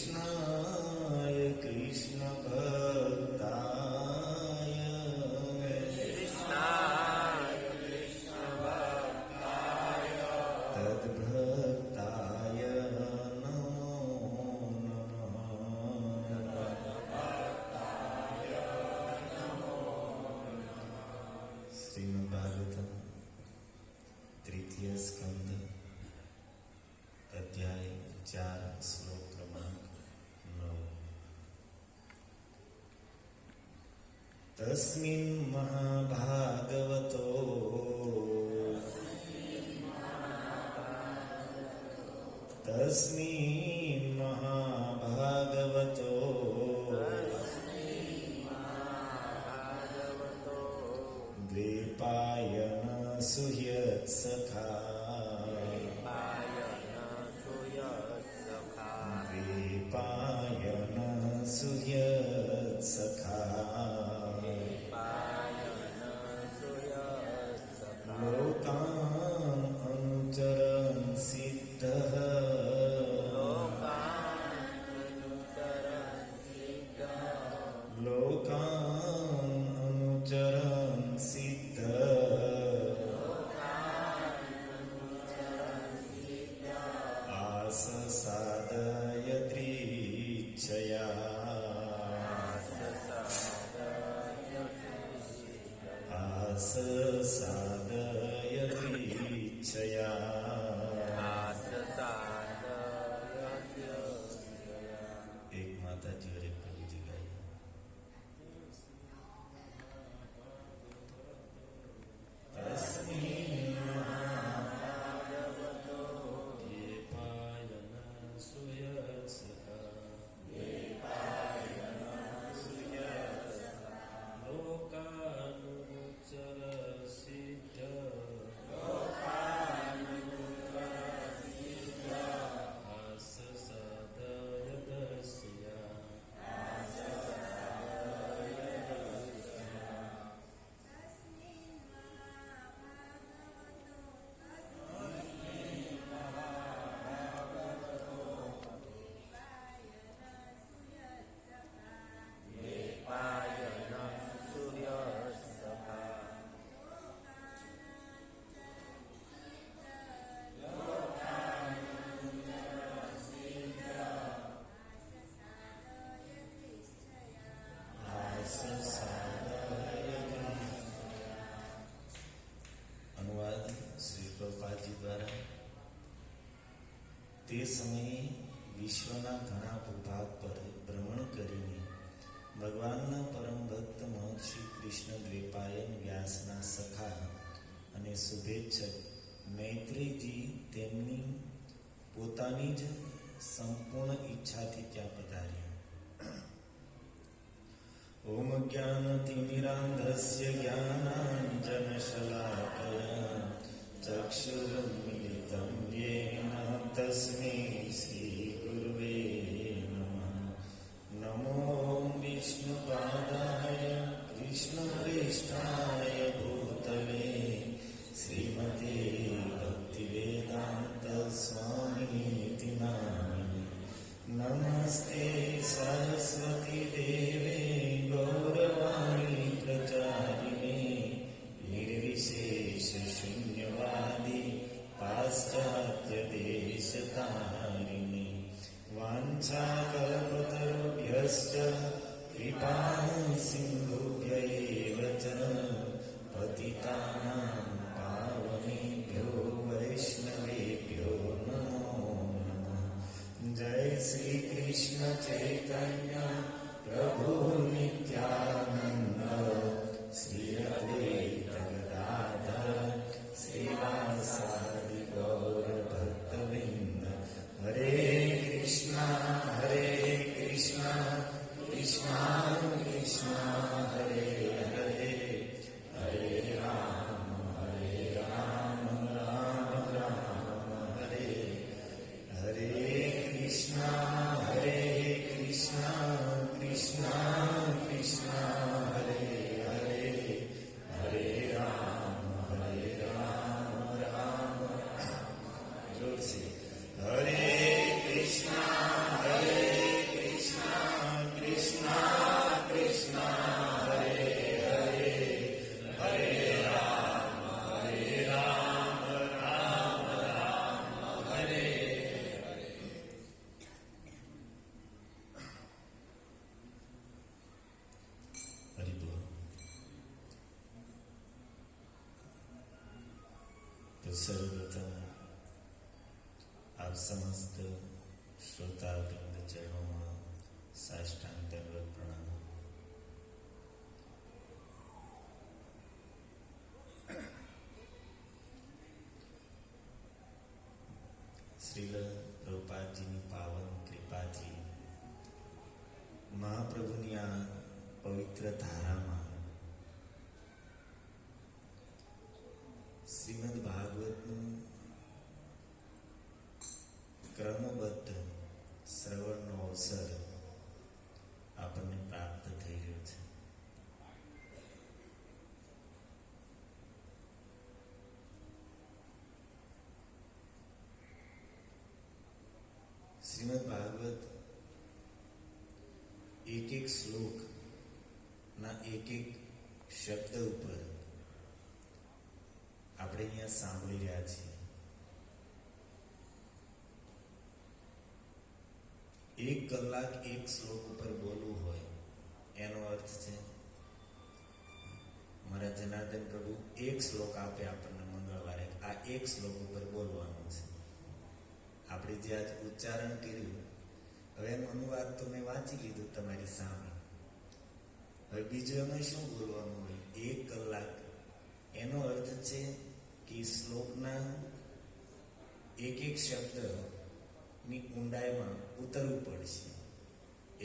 કૃષ્ણાય કૃષ્ણ ભક્તાય તદ્ભક્તાય નમો નમઃ. શ્રીમદ્ ભાગવતમ તૃતીય સ્કંદ અધ્યાય 4 શ્લોક ક્રમાંક 9. તસ્મિન મહાભાગવતો દ્વૈપાયન સુહૃત્સખા લોકાન અનુચરન સિદ્ધઃ એક માતાજી હરે પ્રભુજી ગાય. અનુવાદ શ્રી પ્રભુપાદજી દ્વારા. તે સમયે વિશ્વના ઘણા ભૂભાગ પર ભ્રમણ કરીને ભગવાનના પરમ ભક્ત મહર્ષિ કૃષ્ણ દ્વૈપાયન વ્યાસના સખા અને શુભેચ્છક મૈત્રેયજી તેમની પોતાની જ સંપૂર્ણ ઈચ્છાથી ત્યાં પધાર્યા. ઓમ જ્ઞાનતિમિરાંધસ્ય જ્ઞાનાંજનશલાકયા ચક્ષુરુન્મિલિतं યેન તસ્મૈ શ્રી ગુરવે નમઃ. નમો વિષ્ણુપાદાય કૃષ્ણપ્રેષ્ઠાય ભૂતલે શ્રીમતે ભક્તિવેદાંત સ્વામીતિ નામિને. નમસ્તે સરસ્વતી દેવે ગૌરવાણી પ્રચારિણે નિર્વિશેષ શૂન્યવાદી પાશ્ચાત્ય દેશતારિણે. વાંછાકલ્પતરુભ્યશ્ચ કૃપા સિંધુભ્યૈવ ચ પતિતાનાં પાવનેભ્યો વૈષ્ણવેભ્યો નમો નમઃ. જય શ્રી કૃષ્ણ ચૈતન્ય પ્રભુ નિત્યાનંદ શ્રી અદ્વૈત ગદાધર શ્રીવાસાદિ ગૌર ભક્તવૃંદ. હરે કૃષ્ણ કૃષ્ણ કૃષ્ણ હરે હરે હરે રામ રામ રામ હરે હરે. કૃષ્ણ કૃષ્ણ કૃષ્ણ હરે હરે સર્વપ્રથમ આપ સમસ્ત શ્રોતાવૃંદ ચરણોમાં સાષ્ટાંગ દંડવત પ્રણામ. શ્રીલ પ્રભુપાદજીની પાવન કૃપાથી મહાપ્રભુની આ પવિત્ર ધારામાં શ્રીમદ ભાગવતનું ક્રમબદ્ધ શ્રવણનો અવસર આપણને પ્રાપ્ત થઈ રહ્યો છે. શ્રીમદ ભાગવત એક એક શ્લોક ના એક એક શબ્દ ઉપર આપણે અહીંયા સાંભળી રહ્યા છીએ. એક કલાક એક શ્લોક ઉપર બોલવું હોય એનો અર્થ છે મારા જનાર્દન પ્રભુ એક શ્લોક આપે આપણને મંગળવારે, આ એક શ્લોક ઉપર બોલવાનું છે. આપણે જે આજ ઉચ્ચારણ કર્યું, હવે એનું અનુવાદ તો મેં વાંચી લીધું તમારી સામે. હવે બીજું એમાં શું બોલવાનું હોય? એક કલાક એનો અર્થ છે કે શ્લોકના એક એક શબ્દની ઊંડાઈમાં ઉતરવું પડશે.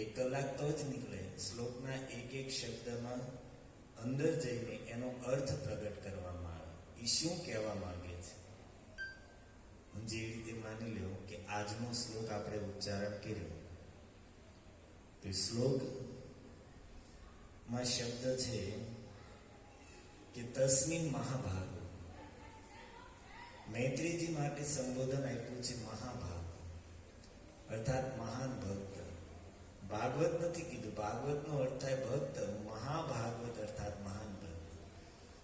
એક કલાક તો જ નીકળે. શ્લોકના એક એક શબ્દમાં અંદર જઈને એનો અર્થ પ્રગટ કરવામાં આવે. એ શું કહેવા માંગે છે? જેવી રીતે માની લો કે આજનો શ્લોક આપણે ઉચ્ચારણ કર્યો, તો શ્લોકમાં શબ્દ છે કે તસ્મિન મહાભાગ. મૈત્રીજી માટે સંબોધન આપ્યું છે મહાભાગ, અર્થાત મહાન ભક્ત. ભાગવત નથી કીધું. ભાગવતનો અર્થ થાય ભક્ત. મહાભાગવત અર્થાત મહાન ભક્ત.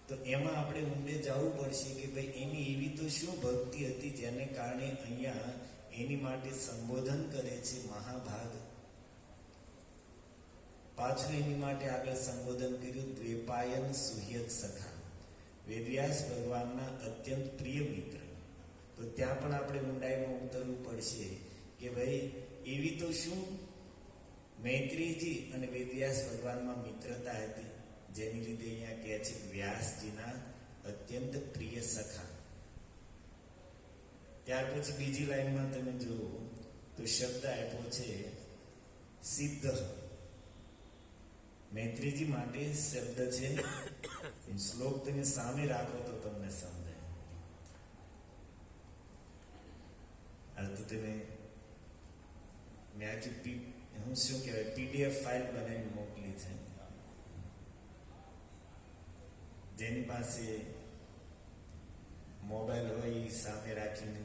તો એમાં આપણે ઊંડે જવું પડશે કે ભાઈ એની એવી તો શું ભક્તિ હતી જેને કારણે અહીંયા એની માટે સંબોધન કરે છે મહાભાગ. પાછું એની માટે આગળ સંબોધન કર્યું દ્વેપાયન સુહ્યત સખા, વેદવ્યાસ ભગવાનના અત્યંત પ્રિય મિત્ર. તો ત્યાં પણ આપણે ઊંડાઈમાં ઉતરવું પડશે કે ભાઈ એવી તો શું મૈત્રીજી અને વેદવ્યાસ ભગવાનમાં મિત્રતા હતી જેની લીધે અહીંયા કહે છે વ્યાસજીના અત્યંત પ્રિય સખા. ત્યાર પછી બીજી લાઈનમાં તમે જુઓ તો શબ્દ આપ્યો છે સિદ્ધ. મૈત્રીજી માટે શબ્દ છે. શ્લોક તમે સામે રાખો તો તમને સમજાય. આ તો તમે મેં આખી હું શું કહેવાય PDF ફાઇલ બનાવીને મોકલી છે. જેની પાસે મોબાઈલ હોય એ સામે રાખીને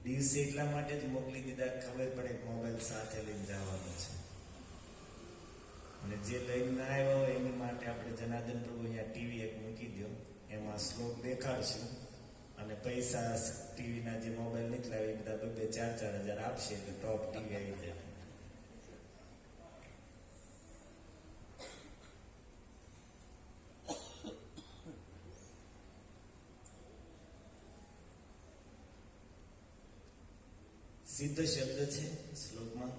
દિવસે એટલા માટે જ મોકલી દીધા, ખબર પડે મોબાઈલ સાથે લઈને જવાનું છે. અને જે લઈને ના આવ્યા હોય એની માટે આપણે જનાર્દન પ્રભુ અહીંયા ટીવી એક મૂકી દો, એમાં શ્લોક દેખાડશું અને પૈસા ટીવીના જે મોબાઈલ નીકળ્યા એ બધા 2-4 હજાર આપશે એટલે ટોપ ટીવી આવી જાય. સિદ્ધ શબ્દ છે શ્લોકમાં.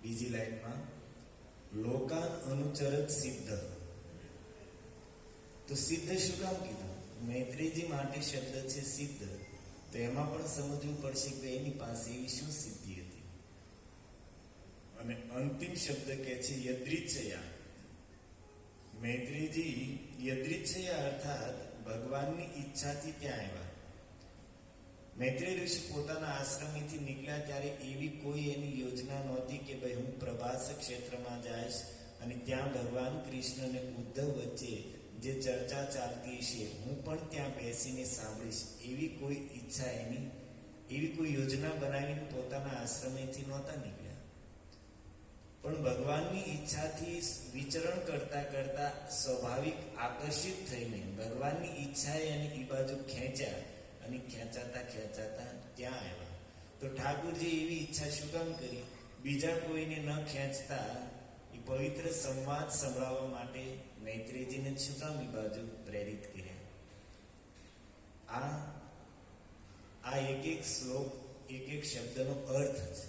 બીજી લાઈનમાં લોકાન અનુચરત સિદ્ધ. તો સિદ્ધ શું કામ કીધું? મૈત્રીજી માટે શબ્દ છે સિદ્ધ. તો એમાં પણ સમજવું પડશે કે એની પાસે એવી શું સિદ્ધિ હતી. અને અંતિમ શબ્દ કહે છે યદૃચ્છયા. મૈત્રીજી યદૃચ્છયા અર્થાત ભગવાનની ઈચ્છાથી ત્યાં આવ્યા. મૈત્રી ઋષિ પોતાના આશ્રમેથી નીકળ્યા ત્યારે એવી કોઈ એની યોજના નહોતી કે ભાઈ હું પ્રભાસ ક્ષેત્રમાં જઈશ અને ત્યાં ભગવાન કૃષ્ણ અને ઉદ્ધવ વચ્ચે જે ચર્ચા ચાલતી છે હું પણ ત્યાં બેસીને સાંભળીશ. એવી કોઈ ઈચ્છા એની, એવી કોઈ યોજના બનાવીને પોતાના આશ્રમેથી નહોતા નીકળ્યા. પણ ભગવાનની ઈચ્છાથી વિચરણ કરતા કરતા સ્વાભાવિક આકર્ષિત થઈને ભગવાનની ઈચ્છાએ એને એ બાજુ ખેંચ્યા અને ખેંચાતા ત્યાં આવ્યા. તો ઠાકુરજી એવી ઈચ્છા શું કામ કરી? બીજા કોઈને ન ખેંચતા એ પવિત્ર સંવાદ સંભળાવવા માટે મૈત્રેયજીને શું કામ એ બાજુ પ્રેરિત કર્યા? આ એક એક શ્લોક, એક એક શબ્દનો અર્થ છે.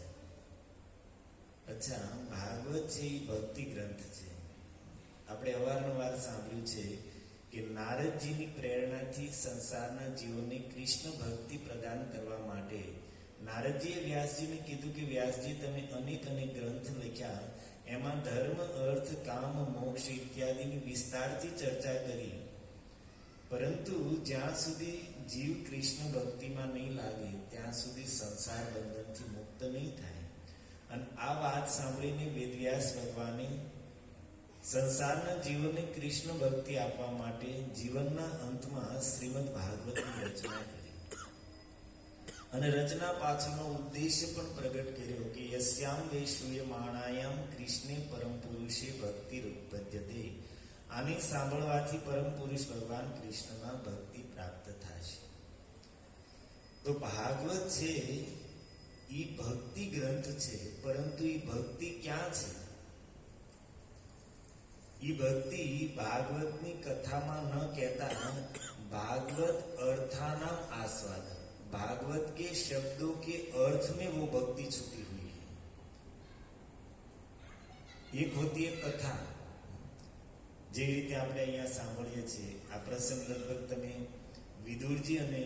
અચ્છા, ભાગવત છે એ ભક્તિ ગ્રંથ છે. આપણે અવારનવાર સાંભળ્યું છે કે નારદજીની પ્રેરણાથી સંસારના જીવોને કૃષ્ણ ભક્તિ પ્રદાન કરવા માટે નારદજીએ વ્યાસજીને કીધું કે વ્યાસજી, તમે અનેક અનેક ગ્રંથ લખ્યા, એમાં ધર્મ, અર્થ, કામ, મોક્ષ ઇત્યાદિની વિસ્તારથી ચર્ચા કરી, પરંતુ જ્યાં સુધી જીવ કૃષ્ણ ભક્તિમાં નહીં લાગે ત્યાં સુધી સંસાર બંધનથી મુક્ત નહીં થાય. અને આ વાત સાંભળીને વેદવ્યાસ ભગવાને સંસારના જીવોને કૃષ્ણ ભક્તિ આપવા માટે જીવનના અંતમાં શ્રીમદ ભાગવતની રચના કરી. અને રચના પાછળનો ઉદ્દેશ્ય પણ પ્રગટ કર્યો કે યસ્યામ વે શ્રૂયમાણાયામ કૃષ્ણે પરમ પુરુષે ભક્તિ રૂપદ્યતે. આને સાંભળવાથી પરમ પુરુષ ભગવાન કૃષ્ણમાં ભક્તિ પ્રાપ્ત થશે. તો ભાગવત છે એ ભક્તિ ગ્રંથ છે, પરંતુ એ ભક્તિ ક્યાં છે? એ ભક્તિ ભાગવતની કથામાં ન કહેતા भागवत अर्थानाम आस्वादन, भागवत के शब्दों के अर्थ में वो भक्ति छुपी हुई है. एक होती है कथा, જે રીતે આપણે અહીંયા સાંભળીએ છીએ. આ પ્રસંગ લગભગ તમે વિદુરજી અને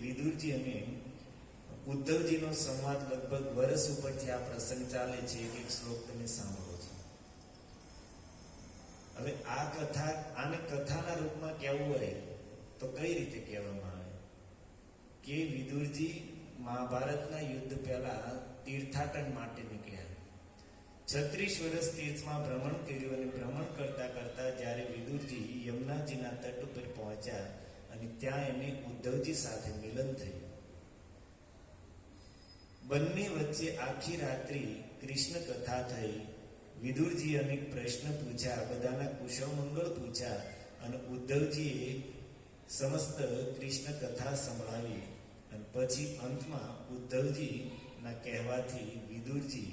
વિદુરજી અને ઉદ્ધવજીનો સંવાદ લગભગ વર્ષ ઉપરથી આ પ્રસંગ ચાલે છે. એક શ્લોક તમે સાંભળો છો. હવે આ કથા, આને કથાના રૂપમાં કહેવું હોય તો કઈ રીતે કહેવામાં આવે કે વિદુરજી મહાભારતના યુદ્ધ પહેલા તીર્થાટન માટે નીકળ્યા. 36 વર્ષ તીર્થમાં ભ્રમણ કર્યું અને ભ્રમણ કરતા કરતા જ્યારે વિદુરજી યમુનાજીના તટ ઉપર પહોંચ્યા અને ત્યાં એને ઉદ્ધવજી સાથે મિલન થયું. બંને વચ્ચે આખી રાત્રિ કૃષ્ણ કથા થઈ. વિદુરજી અનેક પ્રશ્ન પૂછ્યા, બધાના કુશળ મંગળ પૂછ્યા અને ઉદ્ધવજીએ સમસ્ત કૃષ્ણ કથા સંભળાવી. અને પછી અંતમાં ઉદ્ધવજીના કહેવાથી વિદુરજી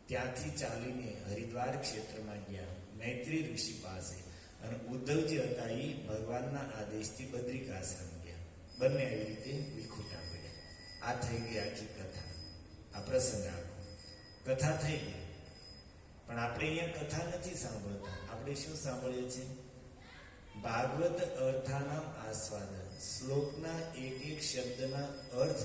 ત્યાંથી ચાલીને હરિદ્વાર ક્ષેત્રમાં ગયા, મૈત્રી ઋષિ પાસે. અને ઉદ્ધવજી હતા એ ભગવાનના આદેશથી બદ્રિકાશ્રમ ગયા. બંને આવી રીતે વિખૂટા પડ્યા. આ થઈ ગઈ આખી કથા. આ પ્રસંગ આખો કથા થઈ ગઈ. પણ આપણે અહીંયા કથા નથી સાંભળતા. આપણે શું સાંભળીએ છીએ? ભાગવત અર્થાનામ આસ્વાદન. શ્લોકના એક એક શબ્દના અર્થ,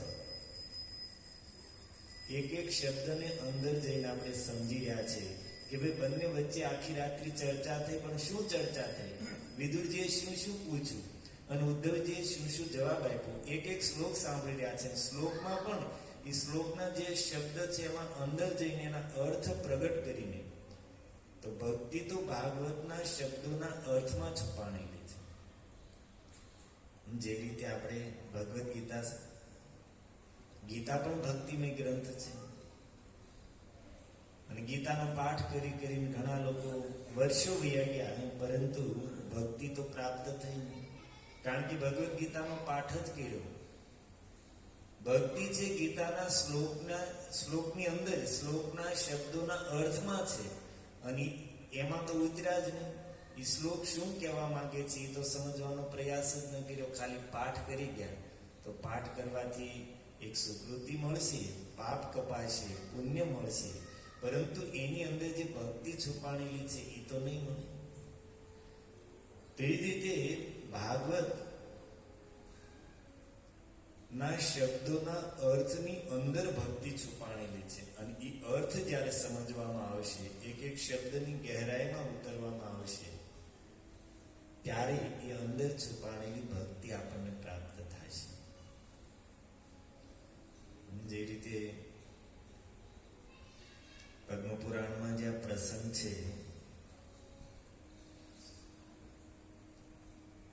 એક એક શબ્દને અંદર જઈને આપણે સમજી રહ્યા છે કે ભાઈ બંને વચ્ચે આખી રાત્રિ ચર્ચા થઈ. પણ શું ચર્ચા થઈ? વિદુરજીએ શું શું પૂછ્યું અને ઉદ્ધવજીએ શું શું જવાબ આપ્યો. એક એક શ્લોક સાંભળી રહ્યા છે. શ્લોકમાં પણ એ શ્લોકના જે શબ્દ છે એમાં અંદર જઈને એના અર્થ પ્રગટ કરીને. તો ભક્તિ તો ભાગવતના શબ્દોના અર્થમાં છુપાણેલી છે. જે રીતે આપણે ભગવદ ગીતા પણ ભક્તિમય ગ્રંથ છે. અને ગીતાનો પાઠ કરી કરીને ઘણા લોકો વર્ષો વયા ગયા, પરંતુ ભક્તિ તો પ્રાપ્ત થઈ નહીં. કારણ કે ભગવદ ગીતાનો પાઠ જ કર્યો. ભક્તિ છે ગીતાના શ્લોકની અંદર, શ્લોકના શબ્દોના અર્થમાં છે. અને એમાં તો ઉતર્યા જ નહીં. એ શ્લોક શું કહેવા માંગે છે એ તો સમજવાનો પ્રયાસ જ ન કર્યો. ખાલી પાઠ કરી ગયા. તો પાઠ કરવાથી એક સુકૃતિ મળશે, પાપ કપાશે, પુણ્ય મળશે, પરંતુ એની અંદર જે ભક્તિ છુપાણેલી છે એ તો નહીં મળે. તેવી રીતે ભાગવત ના શબ્દોના અર્થની અંદર ભક્તિ છુપાણેલી છે. અને એ અર્થ જ્યારે સમજવામાં આવશે, એક એક શબ્દની ગહેરાઈમાં ઉતરવામાં આવશે, ત્યારે એ અંદર છુપાણેલી ભક્તિ આપણને પ્રાપ્ત થશે. જે રીતે પદ્મપુરાણમાં જે પ્રસંગ છે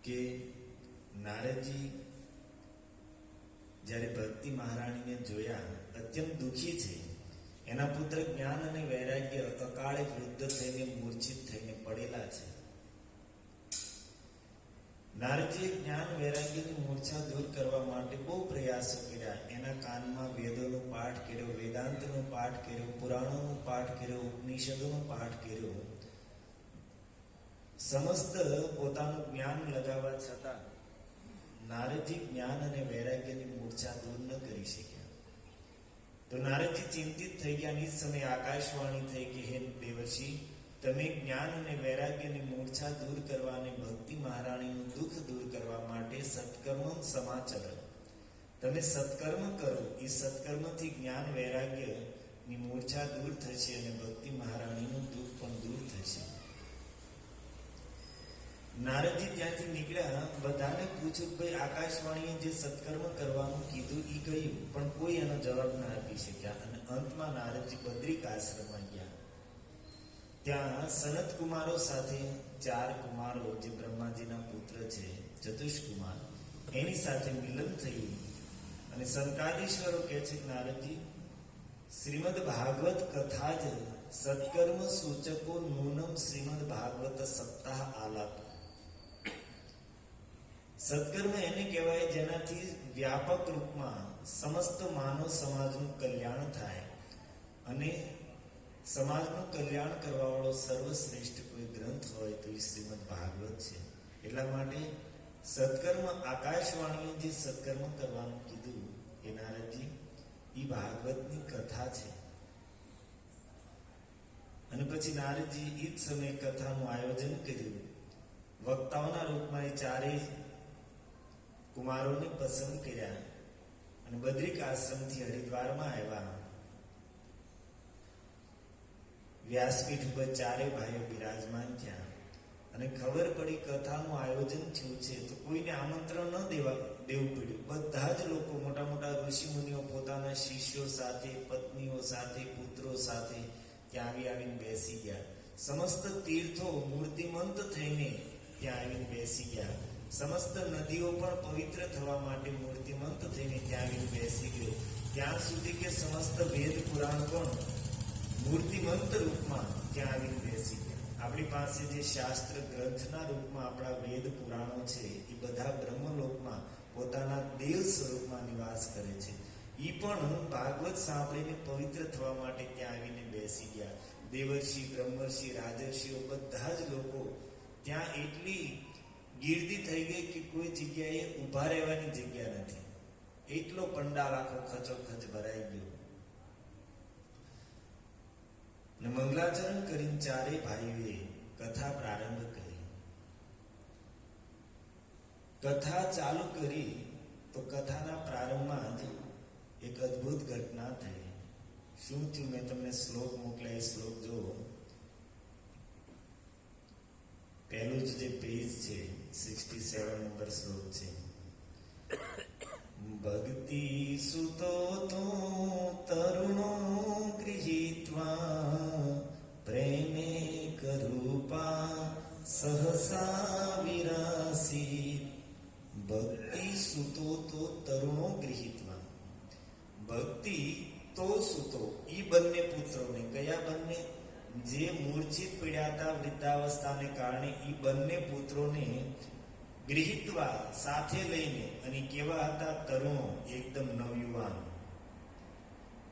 કે નારદજી જ્યારે ભક્તિ મહારાણીને જોયા, અત્યંત દુઃખી છે. એના પુત્ર જ્ઞાન અને વૈરાગ્ય અકાળે વૃદ્ધ થઈને મૂર્છિત થઈને પડેલા છે. નારદજીએ જ્ઞાન વૈરાગ્યની મૂર્છા દૂર કરવા માટે બહુ પ્રયાસો કર્યા. એના કાનમાં વેદોનો પાઠ કર્યો, વેદાંતનો પાઠ કર્યો, પુરાણોનો પાઠ કર્યો, ઉપનિષદોનો પાઠ કર્યો, સમસ્ત પોતાનું જ્ઞાન લગાવવા છતાં નારદજી જ્ઞાન અને વૈરાગ્યની મૂર્છા દૂર ન કરી શક્યા. તો નારદજી ચિંતિત થઈ ગયા. એ સમયે આકાશવાણી થઈ કે હે દેવર્ષિ, તમે જ્ઞાન અને વૈરાગ્યની મૂર્છા દૂર કરવા અને ભક્તિ મહારાણીનું દુઃખ દૂર કરવા માટે સત્કર્મ સમાચર, તમે સત્કર્મ કરો. એ સત્કર્મથી જ્ઞાન વૈરાગ્યની મૂર્છા દૂર થશે અને ભક્તિ મહારાણીનું દુઃખ પણ દૂર થશે. નારદજી ત્યાંથી નીકળ્યા. બધાને પૂછ્યું ભાઈ આકાશવાણીએ જે સત્કર્મ કરવાનું કીધું એ કહ્યું, પણ કોઈ એનો જવાબ ના આપી શક્યા. અને અંતમાં નારદજી બદ્રિક આશ્રમમાં ગયા. ત્યાં સનત કુમારો સાથે 4 કુમારો જે બ્રહ્માજીના પુત્ર છે, ચતુષ્કુમાર, એની સાથે મિલન થયું. અને સંકાદીશ્વરો કહે છે નારદજી, શ્રીમદ ભાગવત કથા જ સત્કર્મ સૂચકો નૂનમ શ્રીમદ ભાગવત સપ્તાહ આલાપ. સત્કર્મ એને કહેવાય જેનાથી વ્યાપક રૂપમાં સમસ્ત માનવ સમાજનું કલ્યાણ થાય. અને સમાજનું કલ્યાણ કરવા વાળો સર્વશ્રેષ્ઠ કોઈ ગ્રંથ હોય તો એ શ્રીમદ ભાગવત છે. એટલા માટે સત્કર્મ, આકાશવાણીએ જે સત્કર્મ કરવાનું કીધું એ નારદજી, એ ભાગવતની કથા છે. અને પછી નારદજી એ જ સમયે કથાનું આયોજન કર્યું. વક્તાઓના રૂપમાં એ 4 કુમારોને પસંદ કર્યા અને બદ્રિક આશ્રમથી હરિદ્વારમાં આવ્યા. વ્યાસપીઠ ઉપર 4 ભાઈઓ બિરાજમાન થયા. અને ખબર પડી કથાનું આયોજન થયું છે તો કોઈને આમંત્રણ ન દેવું પડ્યું. બધા જ લોકો, મોટા મોટા ઋષિ મુનિઓ પોતાના શિષ્યો સાથે, પત્નીઓ સાથે, પુત્રો સાથે ત્યાં આવીને બેસી ગયા. સમસ્ત તીર્થો મૂર્તિમંત થઈને ત્યાં આવીને બેસી ગયા. સમસ્ત નદીઓ પણ પવિત્ર થવા માટે મૂર્તિમંત થઈને ત્યાં આવીને બેસી ગયો. ત્યાં સુધી કે સમસ્ત વેદ પુરાણ પણ મૂર્તિમંત રૂપમાં ત્યાં આવીને બેસી ગયા. આપણી પાસે જે શાસ્ત્ર ગ્રંથના રૂપમાં આપણા વેદ પુરાણો છે એ બધા બ્રહ્મલોકમાં પોતાના દેવ સ્વરૂપમાં નિવાસ કરે છે. એ પણ ભાગવત સાંભળીને પવિત્ર થવા માટે ત્યાં આવીને બેસી ગયા. દેવર્ષિ, બ્રહ્મર્ષિ, રાજર્ષિઓ બધા જ લોકો ત્યાં એટલી ગીર્દી થઈ ગઈ કે કોઈ જગ્યાએ ઊભા રહેવાની જગ્યા નથી. એટલો પંડાલ આખો ખચોખચ ભરાઈ ગયો. અને મંગલાચરણ કરીને 4 ભાઈઓએ કથા પ્રારંભ કરી. કથા ચાલુ કરી તો કથાના પ્રારંભમાં જ એક અદ્ભુત ઘટના થઈ. શું થયું? મેં તમને શ્લોક મોકલ્યા, એ શ્લોક જો. પહેલું જ જે પેજ છે 67 નંબર શ્લોક છે. ભક્તિ સુતો તો તરુણો ગૃહીત્વા પ્રેમે કરૂપા સહસા વિરાસી. ભક્તિ સુતો તો તરુણો ગૃહીત્વા. ભક્તિ તો સુતો, ઈ બંને પુત્રોને. કયા બંને? જે મૂર્છિત પડ્યા હતા વૃદ્ધાવસ્થાને કારણે, ઈ બંને પુત્રોને ગૃહીત્વા સાથે લઈને. અને કેવા હતા? તરુણો, એકદમ નવયુવાન.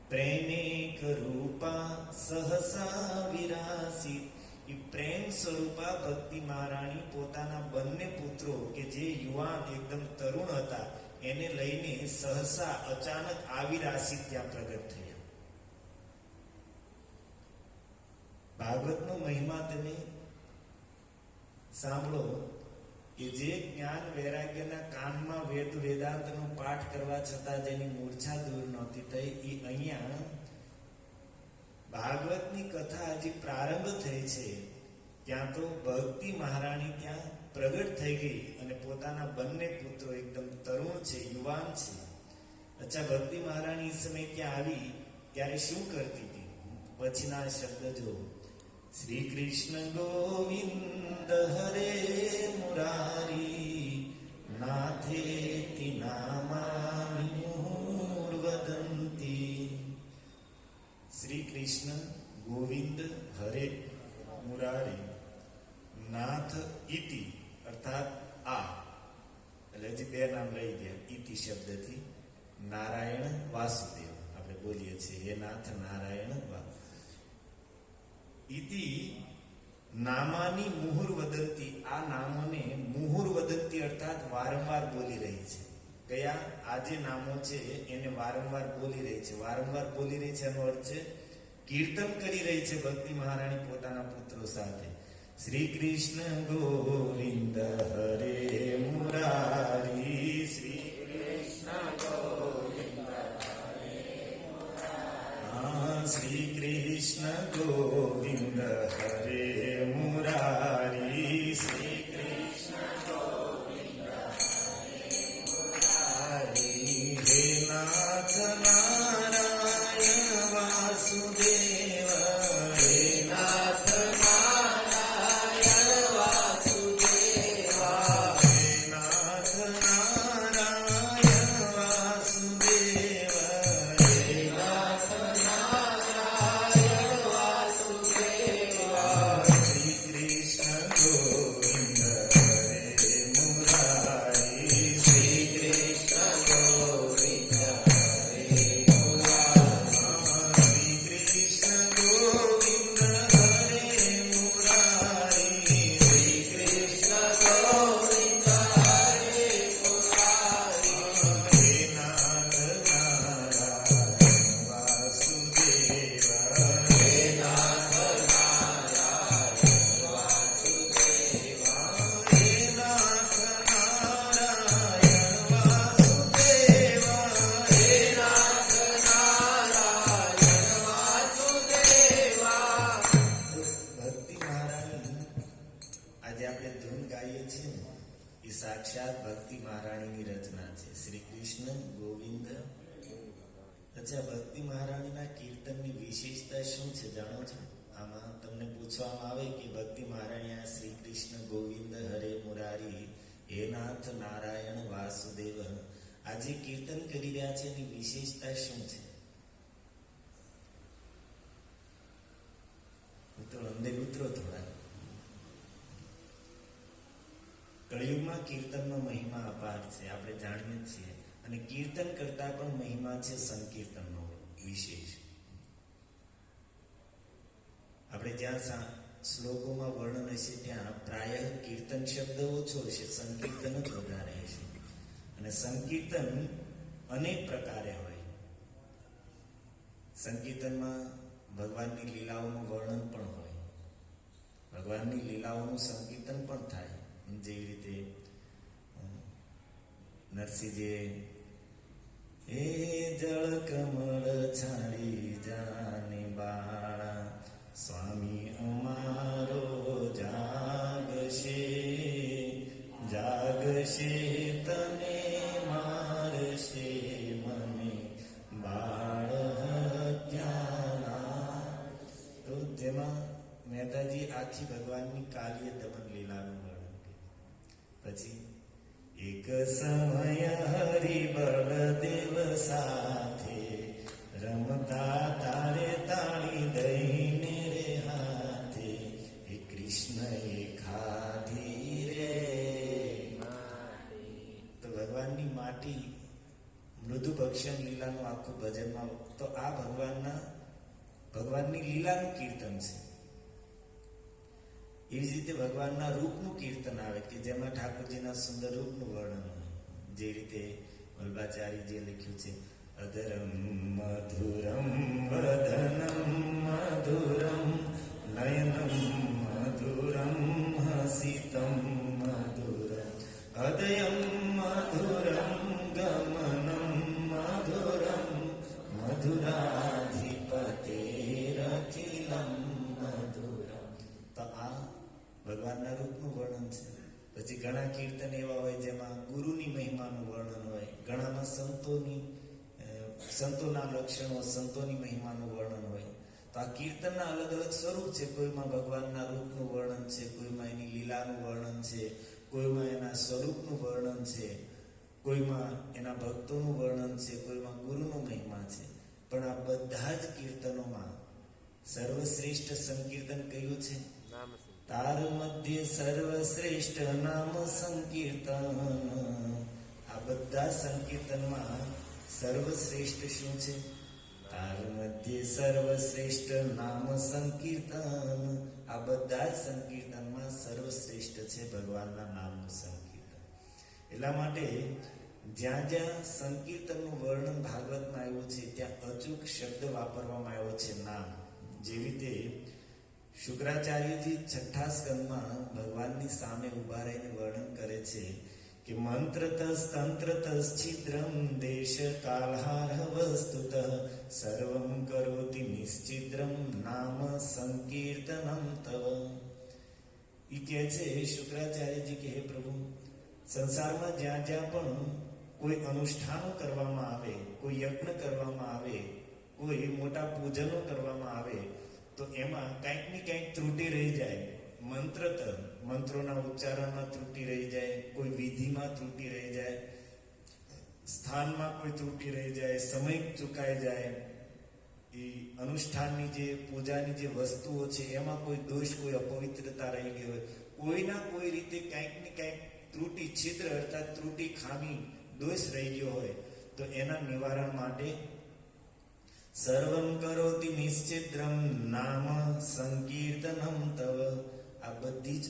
પ્રેમે કરૂપા સહસા વિરાસી. એ પ્રેમ સ્વરૂપા ભક્તિ મહારાણી પોતાના બંને પુત્રો કે જે યુવાન એકદમ તરુણ હતા એને લઈને સહસા અચાનક આવિરાસી ત્યાં પ્રગટ થયા. ભાગવતનો મહિમા તમે સાંભળો કે જે જ્ઞાન વૈરાગ્યના કાનમાં વેદાંતનો પાઠ કરવા છતાં જેની મૂર્છા દૂર નહોતી થઈ, એ અહીંયા ભાગવતની કથા હજી પ્રારંભ થઈ છે ત્યાં તો ભક્તિ મહારાણી ત્યાં પ્રગટ થઈ ગઈ અને પોતાના બંને પુત્રો એકદમ તરુણ છે, યુવાન છે. અચ્છા, ભક્તિ મહારાણી સમય ત્યાં આવી ત્યારે શું કરતી હતી? પછીના શબ્દ જો. શ્રી કૃષ્ણ ગોવિંદ હરે મુરારી નાથેતિ નામાનિ મુહુર્વદંતી. શ્રી કૃષ્ણ ગોવિંદ હરે મુરારી નાથ ઇતિ, અર્થાત આ, એટલે હજી 2 નામ લઈ ગયા. ઇતિ શબ્દથી નારાયણ વાસુદેવ આપણે બોલીએ છે. હે નાથ નારાયણ વા ઇતિ નામાની મુહુર વદંતી. આ નામોને મુહુર વદંતી અર્થાત વારંવાર બોલી રહી છે. કયા? આ જે નામો છે એને વારંવાર બોલી રહી છે. વારંવાર બોલી રહી છે એનો અર્થ છે કીર્તન કરી રહી છે ભક્તિ મહારાણી પોતાના પુત્રો સાથે. શ્રી કૃષ્ણ ગોવિંદ હરે મુરારી, શ્રી કૃષ્ણ ગોવિંદ હરે મુરારી, શ્રી કૃષ્ણ ગોવિંદ હરે મુરારી, શ્રી કૃષ્ણ ગોવિંદ હરે મુરારી. હે નાથ નારાયણ વાસુદેવ, હે નાથ સાક્ષાત ભક્તિ મહારાણીની રચના છે. શ્રી કૃષ્ણ ગોવિંદ. અચ્છા, ભક્તિ મહારાણીના કીર્તનની વિશેષતા શું છે જાણો છો? આમાં તમને પૂછવામાં આવે કે ભક્તિ મહારાણી આ શ્રી કૃષ્ણ ગોવિંદ હરે મુરારી, હે નાથ નારાયણ વાસુદેવ આ જે કીર્તન કરી રહ્યા છે એની વિશેષતા શું છે? તો અંદર ઉતરો થોડા. કળિયુગમાં કીર્તનનો મહિમા અપાર છે, આપણે જાણીએ છીએ. અને કીર્તન કરતા પણ મહિમા છે સંકીર્તનનો વિશેષ. આપણે જ્યાં શ્લોકોમાં વર્ણન હશે ત્યાં પ્રાય કીર્તન શબ્દ ઓછો હશે, સંકીર્તન જ વધારે હશે. અને સંકીર્તન અનેક પ્રકારે હોય. સંકીર્તનમાં ભગવાનની લીલાઓનું વર્ણન પણ હોય, ભગવાનની લીલાઓનું સંકીર્તન પણ થાય. જેવી રીતે નરસિંહજીએ હે જળ કમળ છાડી જાને બાળા, સ્વામી અમારો જાગશે જાગશે તને મારશે મને બાળ હત્યાના. તો જેમાં મહેતાજી આખી ભગવાનની કાલીય દમન લીલાનું પછી એક સમય હરિ બળદેવ સાથે રમતા તારે તાળી દઈને રે હાથે, હે કૃષ્ણ એ ખાધી રે માટી. તો ભગવાનની માટી મૃદુ ભક્ષણ લીલાનું આખું ભજનમાં. તો આ ભગવાનની લીલાનું કીર્તન છે. એવી જ રીતે ભગવાનના રૂપનું કીર્તન આવે કે જેમાં ઠાકોરજીના સુંદર રૂપનું વર્ણન હોય. જે રીતે વલ્ભાચાર્યજીએ લખ્યું છે અધરમ મધુરમ વદનમ મધુરમ નયનમ મધુરમ હસિતમ મધુરમ હૃદયમ મધુરમ ગમનમ મધુરમ મધુરાધિપતેરખિલમ મધુરમ. તો આ ભગવાનના રૂપનું વર્ણન છે. પછી ઘણા કીર્તન એવા હોય જેમાં ગુરુની મહિમાનું વર્ણન હોય, ઘણામાં સંતોના લક્ષણો, સંતોની મહિમાનું વર્ણન હોય. તો આ કીર્તનના અલગ અલગ સ્વરૂપ છે. કોઈમાં ભગવાનના રૂપનું વર્ણન છે, કોઈમાં એની લીલાનું વર્ણન છે, કોઈમાં એના સ્વરૂપનું વર્ણન છે, કોઈમાં એના ભક્તોનું વર્ણન છે, કોઈમાં ગુરુનો મહિમા છે. પણ આ બધા જ કીર્તનોમાં સર્વશ્રેષ્ઠ સંકીર્તન કયું છે? તાર મધ્ય સર્વશ્રેષ્ઠ નામ સંકીર્તન. આ બધા સંકીર્તનમાં સર્વશ્રેષ્ઠ શું છે? તાર મધ્ય સર્વશ્રેષ્ઠ નામ સંકીર્તન. આ બધા જ સંકીર્તનમાં સર્વશ્રેષ્ઠ છે ભગવાનના નામનું સંકીર્તન. એટલા માટે જ્યાં જ્યાં સંકીર્તનનું વર્ણન ભાગવતમાં આવ્યું છે ત્યાં અચૂક શબ્દ વાપરવામાં આવ્યો છે નામ. જેવી રીતે શુક્રાચાર્યજી છઠ્ઠા સ્કંદમાં ભગવાનની સામે ઉભા રહીને વર્ણન કરે છે કે મંત્રતસ તંત્રતસ છિદ્રમ દેશ કાલહાર વસ્તુત સર્વમ કરોતિ નિશ્ચિદ્રમ નામ સંકીર્તનમ તવ. ઈ કહે છે શુક્રાચાર્યજી કે હે પ્રભુ, સંસારમાં જ્યાં જ્યાં પણ કોઈ અનુષ્ઠાનો કરવામાં આવે, કોઈ યજ્ઞ કરવામાં આવે, કોઈ મોટા પૂજનો કરવામાં આવે તો એમાં કંઈક ને કંઈક ત્રુટિ રહી જાય. મંત્રોના ઉચ્ચારણમાં ત્રુટિ રહી જાય, કોઈ વિધિમાં ત્રુટિ રહી જાય, સ્થાનમાં કોઈ ત્રુટિ રહી જાય, સમય ચૂકાઈ જાય, એ અનુષ્ઠાનની જે પૂજાની જે વસ્તુઓ છે એમાં કોઈ દોષ, કોઈ અપવિત્રતા રહી ગઈ હોય, કોઈના કોઈ રીતે કંઈક ને કંઈક ત્રુટિ, છિદ્ર અર્થાત ત્રુટિ, ખામી, દોષ રહી ગયો હોય તો એના નિવારણ માટે સર્વમ કરોતિ નિશ્ચિદ્રમ નામ સંકીર્તનમ તવ. આ બધી જ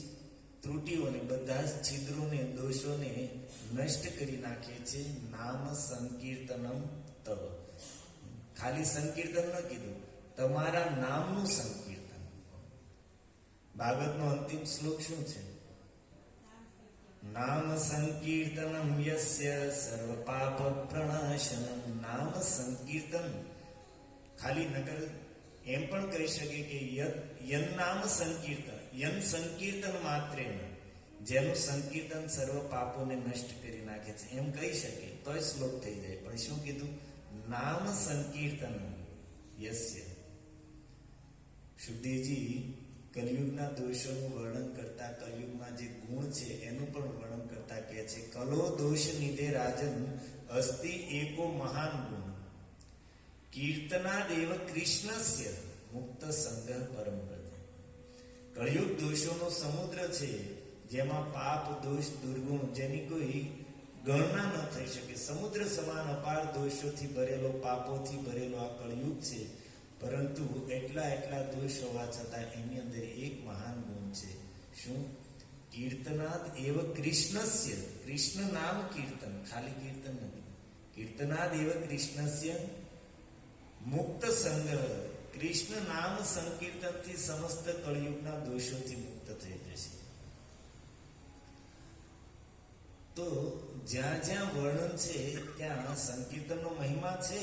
ત્રુટિઓને, બધા જ છિદ્રોને, દોષોને નષ્ટ કરી નાખે છે નામ સંકીર્તનમ તવ. ખાલી સંકીર્તન ન કીધું, તમારા નામનું સંકીર્તન. ભાગવતનો અંતિમ શ્લોક શું છે? નામ સંકીર્તનમ યસ્ય સર્વ પાપ પ્રણાશનમ. નામ સંકીર્તન ખાલી નકર એમ પણ કહી શકે કે યન નામ સંકીર્તન, યન સંકીર્તન માત્રેન, જેનું સંકીર્તન સર્વ પાપોને નષ્ટ કરી નાખે છે, એમ કહી શકે તોય શ્લોક થઈ જાય. પણ શું કીધું? નામ સંકીર્તન યસ્ય. શુદ્ધિજી કલયુગના દોષોનું વર્ણન કરતા, કલયુગમાં જે ગુણ છે એનું પણ વર્ણન કરતા કહે છે, કલો દોષ નિધે રાજન અસ્તિ એકો મહાન ગુણ કીર્તનાદેવ કૃષ્ણસ્ય મુક્ત સંગ્રહ પરમ વ્રજ. કળિયુગ દોષોનો સમુદ્ર છે, જેમાં પાપ, દોષ, દુર્ગુણ, જેની કોઈ ગણના ન થઈ શકે. સમુદ્ર સમાન અપાર દોષોથી ભરેલો, પાપોથી ભરેલો આ કળિયુગ છે. પરંતુ એટલા દોષ હોવા છતાં એની અંદર એક મહાન ગુણ છે. શું? કીર્તનાદ એવ કૃષ્ણસ્ય. કૃષ્ણ નામ કીર્તન, ખાલી કીર્તન નથી. કીર્તનાદ એવ કૃષ્ણસ્ય મુક્ત સંગ્રહ. કૃષ્ણ નામ સંકીર્તનથી સમસ્ત કળિયુગના દોષોથી મુક્ત થઈ જશે. તો જ્યાં જ્યાં વર્ણન છે ત્યાં સંકીર્તનનો મહિમા છે,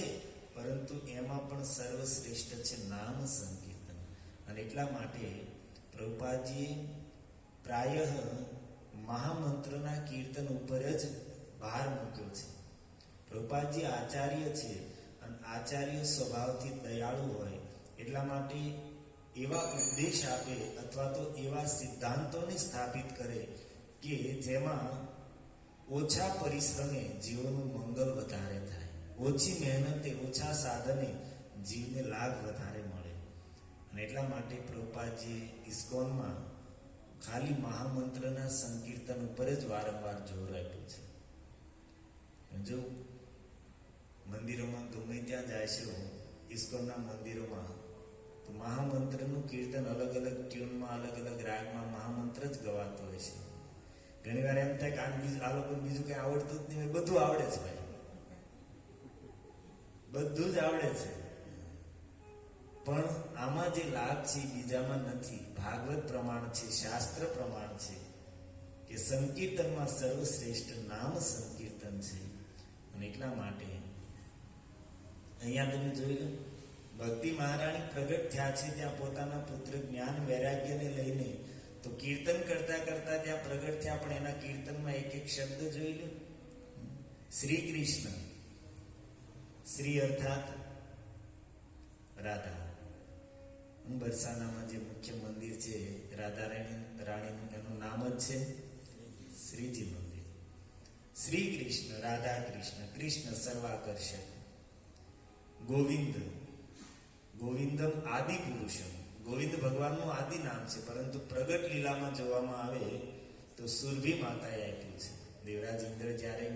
પરંતુ એમાં પણ સર્વશ્રેષ્ઠ છે નામ સંકીર્તન. અને એટલા માટે પ્રભુપાદજીએ પ્રાયઃ મહામંત્રના કીર્તન ઉપર જ ભાર મૂક્યો છે. પ્રભુપાદજી આચાર્ય છે અને આચાર્ય સ્વભાવથી દયાળુ હોય, એટલા માટે એવા ઉપદેશ આપે અથવા તો એવા સિદ્ધાંતોને સ્થાપિત કરે કે જેમાં ઓછા પરિશ્રમે જીવોનું મંગળ વધારે થાય, ઓછી મહેનતે, ઓછા સાધને જીવને લાભ વધારે મળે. અને એટલા માટે પ્રભુપાદજીએ ઇસ્કોનમાં ખાલી મહામંત્રના સંકીર્તન ઉપર જ વારંવાર જોર આપ્યું છે. જો મંદિરોમાં ગમે ત્યાં જાય છે, ઇસ્કોનના મંદિરોમાં, તો મહામંત્રનું કીર્તન અલગ અલગ ટ્યુનમાં, અલગ અલગ રાગમાં મહામંત્ર જ ગવાતો હોય છે. ઘણી વાર એમ થાય કે આ લોકોને બીજું કઈ આવડતું જ નહીં, બધું આવડે છે ભાઈ, બધું જ આવડે છે. પણ આમાં જે લાભ છે બીજામાં નથી. ભાગવત પ્રમાણ છે, શાસ્ત્ર પ્રમાણ છે કે સંકીર્તનમાં સર્વશ્રેષ્ઠ નામ સંકીર્તન છે. અને એટલા માટે અહીંયા તમે જોઈ લો, ભક્તિ મહારાણી પ્રગટ થયા છે ત્યાં પોતાના પુત્ર જ્ઞાન વૈરાગ્યને લઈને તો કીર્તન કરતા કરતા ત્યાં પ્રગટ થયા. પણ એના કીર્તનમાં એક એક શબ્દ જોઈ લો, શ્રી કૃષ્ણ. શ્રી અર્થાત રાધા. બરસાનામાં જે મુખ્ય મંદિર છે રાધા રાણીનું, એનું નામ જ છે શ્રીજી મંદિર. શ્રી કૃષ્ણ, રાધા કૃષ્ણ, કૃષ્ણ સર્વાકર્ષક. ગોવિંદ, ગોવિંદમ આદિ પુરુષમ. ગોવિંદ ભગવાનનું આદિ નામ છે, પરંતુ પ્રગટ લીલામાં જોવામાં આવે તો સુરભી માતાએ આપ્યું છે. દેવરાજ ઇન્દ્ર જ્યારે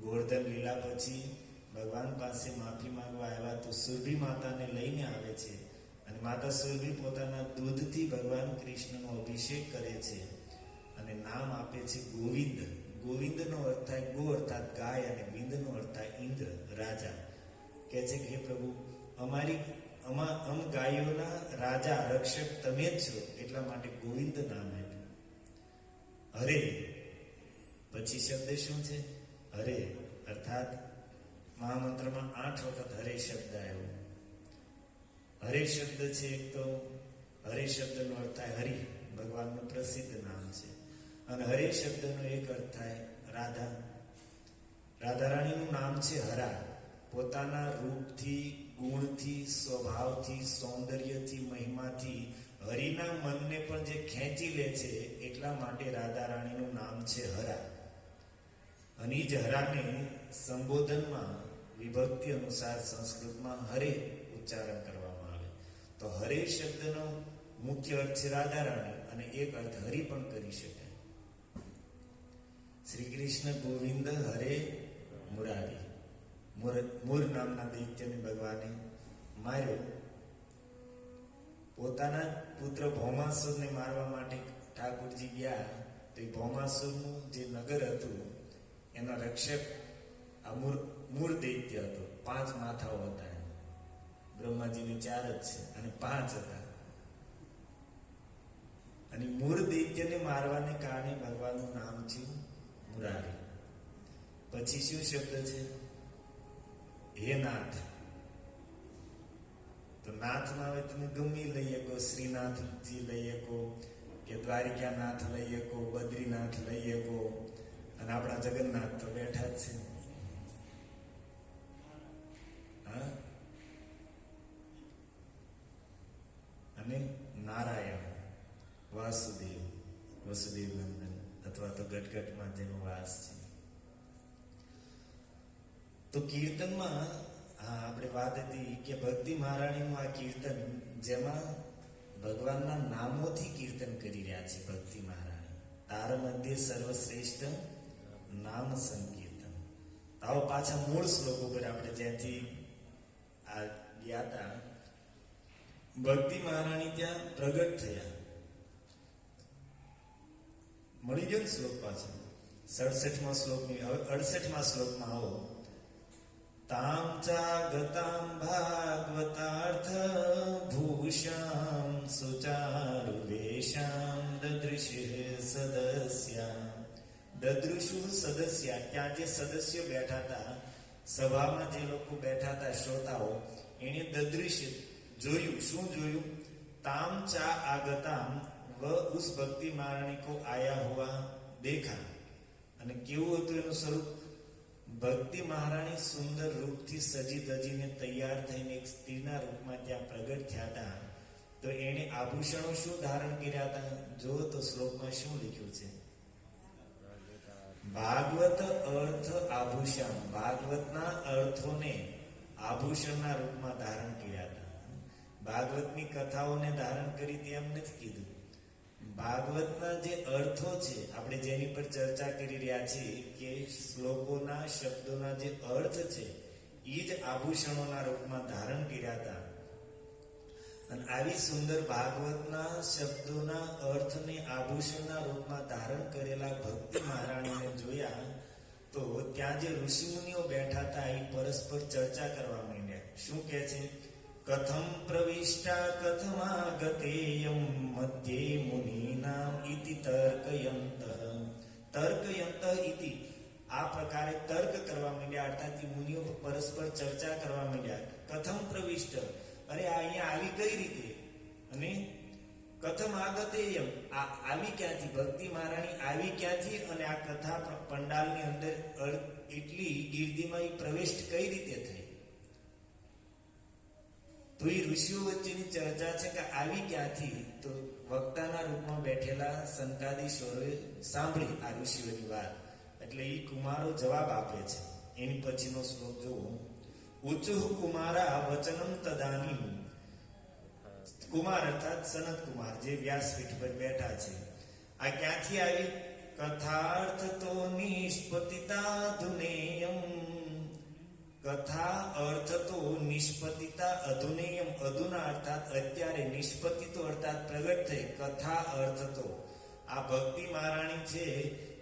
ગોવર્ધન લીલા પછી ભગવાન પાસે માફી માંગવા આવ્યા તો સુરભી માતાને લઈને આવે છે અને માતા સુરભી પોતાના દૂધથી ભગવાન કૃષ્ણનો અભિષેક કરે છે અને નામ આપે છે ગોવિંદ. ગોવિંદનો અર્થ થાય ગો અર્થાત ગાય અને વિંદનો અર્થ થાય ઇન્દ્ર, રાજા. કહે છે કે હે પ્રભુ, અમ ગાયોના રાજા રક્ષક તમે જ છો, એટલા માટે ગોવિંદ નામ આપ્યું. હરે પછી શબ્દ શું છે? હરે અર્થાત મહામંત્રમાં 8 વખત હરે શબ્દ આવ્યો. હરે શબ્દ છે એક તો હરે શબ્દનો અર્થ થાય હરિ, ભગવાનનું પ્રસિદ્ધ નામ છે. અને હરે શબ્દનો એક અર્થ થાય રાધા. રાધા રાણીનું નામ છે હરા. પોતાના રૂપથી, ગુણથી, સ્વભાવથી, સૌંદર્યથી, મહિમાથી હરિના મનને પણ જે ખેંચી લે છે, એટલા માટે રાધા રાણીનું નામ છે હરા. અને જ હરાને સંબોધનમાં વિભક્તિ અનુસાર સંસ્કૃતમાં હરે ઉચ્ચારણ કરવામાં આવે. તો હરે શબ્દનો મુખ્ય અર્થ છે રાધા રાણી અને એક અર્થ હરિ પણ કરી શકાય. શ્રી કૃષ્ણ ગોવિંદ હરે મુરારી. મૂર નામના દૈત્યને ભગવાને માર્યો. પોતાના પુત્ર ભૌમાસુરને મારવા માટે ઠાકોરજી ગયા તો એ ભૌમાસુરનું જે નગર હતું એનો રક્ષક આ મૂર દૈત્ય હતો. 5 માથાઓ હતા. બ્રહ્માજીને 4 જ છે અને 5 હતા. અને મૂર દૈત્યને મારવાને કારણે ભગવાનનું નામ છે મુરારી. પછી શું શબ્દ છે? હે નાથ. તો નાથમાં હવે તમે ગમે લઈ શકો, શ્રીનાથજી લઈ શકો કે દ્વારિકાનાથ લઈ શકો, બદ્રીનાથ લઈ શકો, અને આપણા જગન્નાથ તો બેઠા જ છે. હા, અને નારાયણ, વાસુદેવ, વસુદેવ નંદન અથવા તો ગટગટમાં જેનો વાસ છે. તો કીર્તનમાં આપણે વાત હતી કે ભક્તિ મહારાણીનું આ કીર્તન જેમાં ભગવાનના નામોથી કીર્તન કરી રહ્યા છે. ભક્તિ મહારાણી તાર મધ્ય સર્વશ્રેષ્ઠ નામ સંકીર્તન. આવો પાછા મૂળ શ્લોક ઉપર આપણે જ્યાંથી આ ગયા હતા, ભક્તિ મહારાણી ત્યાં પ્રગટ થયા. મળી ગયો ને શ્લોક પાછો 67મા શ્લોકની. હવે 68મા શ્લોકમાં આવો. તામ ચા ગતામ ભાગવતાર્થ ભૂષામ સુચારુ વેશામ દદૃશે સદસ્યા. દદૃશુ સદસ્યા, ત્યાં જે સદસ્યો બેઠા હતા, સભામાં જે લોકો બેઠા હતા, શ્રોતાઓ, એને દદૃશ્ય જોયું. શું જોયું? ताम चा आगताम व उस भक्ति महारानी को आया हुआ देखा. અને કેવું હતું એનું સ્વરૂપ? ભક્તિ મહારાણી સુંદર રૂપથી સજી ધજીને તૈયાર થઈને એક સ્ત્રીના રૂપમાં ત્યાં પ્રગટ થયા હતા. તો એને આભૂષણો શું ધારણ કર્યા હતા? જો તો શ્લોકમાં શું લખ્યું છે? ભાગવત અર્થ આભૂષણ. ભાગવતના અર્થોને આભૂષણના રૂપમાં ધારણ કર્યા હતા. ભાગવતની કથાઓને ધારણ કરી તેમ નથી કીધું. ભાગવતના જે અર્થો છે, આપણે જેની પર ચર્ચા કરી રહ્યા છીએ કે શ્લોકોના શબ્દોના જે અર્થ છે, એ જ આભૂષણોના રૂપમાં ધારણ કર્યા હતા. અને આવી સુંદર ભાગવતના શબ્દોના અર્થને આભૂષણના રૂપમાં ધારણ કરેલા ભક્તિ મહારાણીને જોયા તો ત્યાં જે ઋષિમુનિઓ બેઠા હતા એ પરસ્પર ચર્ચા કરવા માંડ્યા. શું કહે છે? કથમ પ્રવિષ્ટા કથમાગતેયમ મધ્યે મુનિનામ ઇતિ તર્કયંત. તર્કયંત ઇતિ, આ પ્રકારે તર્ક કરવા માંડ્યા, અર્થાત મુનિઓ પરસ્પર ચર્ચા કરવા માંડ્યા. કથમ પ્રવિષ્ટ, અરે આ અહીંયા આવી કઈ રીતે? અને કથમ આગતેયમ, આ આવી ક્યાંથી? ભક્તિ મહારાણી આવી ક્યાંથી? અને આ કથા પંડાલની અંદર એટલી ગીર્દીમાં પ્રવેશ કઈ રીતે થઈ? તો એ ઋષિઓ વચ્ચેની ચર્ચા છે કે આવી ક્યાંથી? તો વક્તાના રૂપમાં બેઠેલા સંતાદીશ્વરોએ સાંભળી આ ઋષિઓની વાત, એટલે એ કુમારો જવાબ આપે છે. એની પછીનો શ્લોક જુઓ. ઉચુઃ કુમારા વચનમ તદાની. કુમાર અર્થાત સનત કુમાર, જે વ્યાસપીઠ પર બેઠા છે. આ ક્યાંથી આવી? કથાર્થ તો નિષ્પતિતા ધુનેયમ. કથા અર્થ તો નિષ્પતિતા અધુનેયમ, અધુના અર્થાત અત્યારે, નિષ્પતિતો અર્થાત પ્રગટ થઈ, કથા અર્થ તો. આ ભક્તિ મહારાણી છે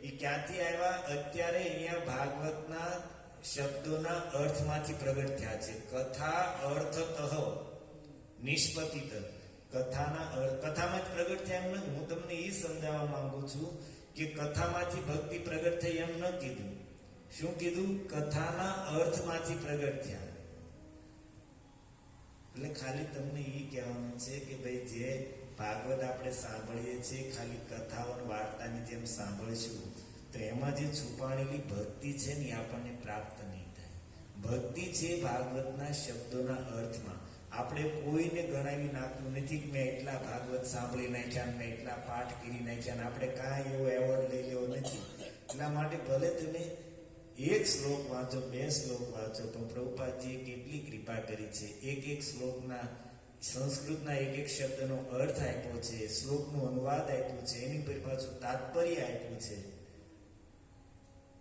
એ ક્યાંથી આવ્યા? અત્યારે અહીંયા ભાગવતના શબ્દોના અર્થમાંથી પ્રગટ થયા છે. કથા અર્થતઃ નિષ્પતિત, કથાના કથામાં જ પ્રગટ થયા એમ નથી. હું તમને એ સમજાવવા માંગુ છું કે કથામાંથી ભક્તિ પ્રગટ થઈ એમ ન કીધું. શું કીધું? કથાના અર્થમાંથી પ્રગટ થયા. એટલે ખાલી તમને એ કહેવાનું છે કે ભાઈ જે ભાગવત આપણે સાંભળીએ છીએ ખાલી કથાઓ વાર્તાની જેમ સાંભળીશું તો એમાં જે છુપાણેલી ભક્તિ છે ને આપણને પ્રાપ્ત નહીં થાય. ભક્તિ છે ભાગવતના શબ્દોના અર્થમાં. આપણે કોઈને ગણાવી નાખવું નથી કે મેં એટલા ભાગવત સાંભળી નાખ્યા, મેં એટલા પાઠ કરી નાખ્યા, આપણે કાંઈ એવો એવોર્ડ લઈ લેવો નથી. એટલા માટે ભલે તમે એક શ્લોક વાંચો, 2 શ્લોક વાંચો, પણ પ્રભુપાદજીએ કેટલી કૃપા કરી છે. એક શ્લોકના સંસ્કૃતના એક શબ્દનો અર્થ આપ્યો છે, શ્લોકનો અનુવાદ આપ્યો છે, એની પર પાછું તાત્પર્ય આપ્યું છે.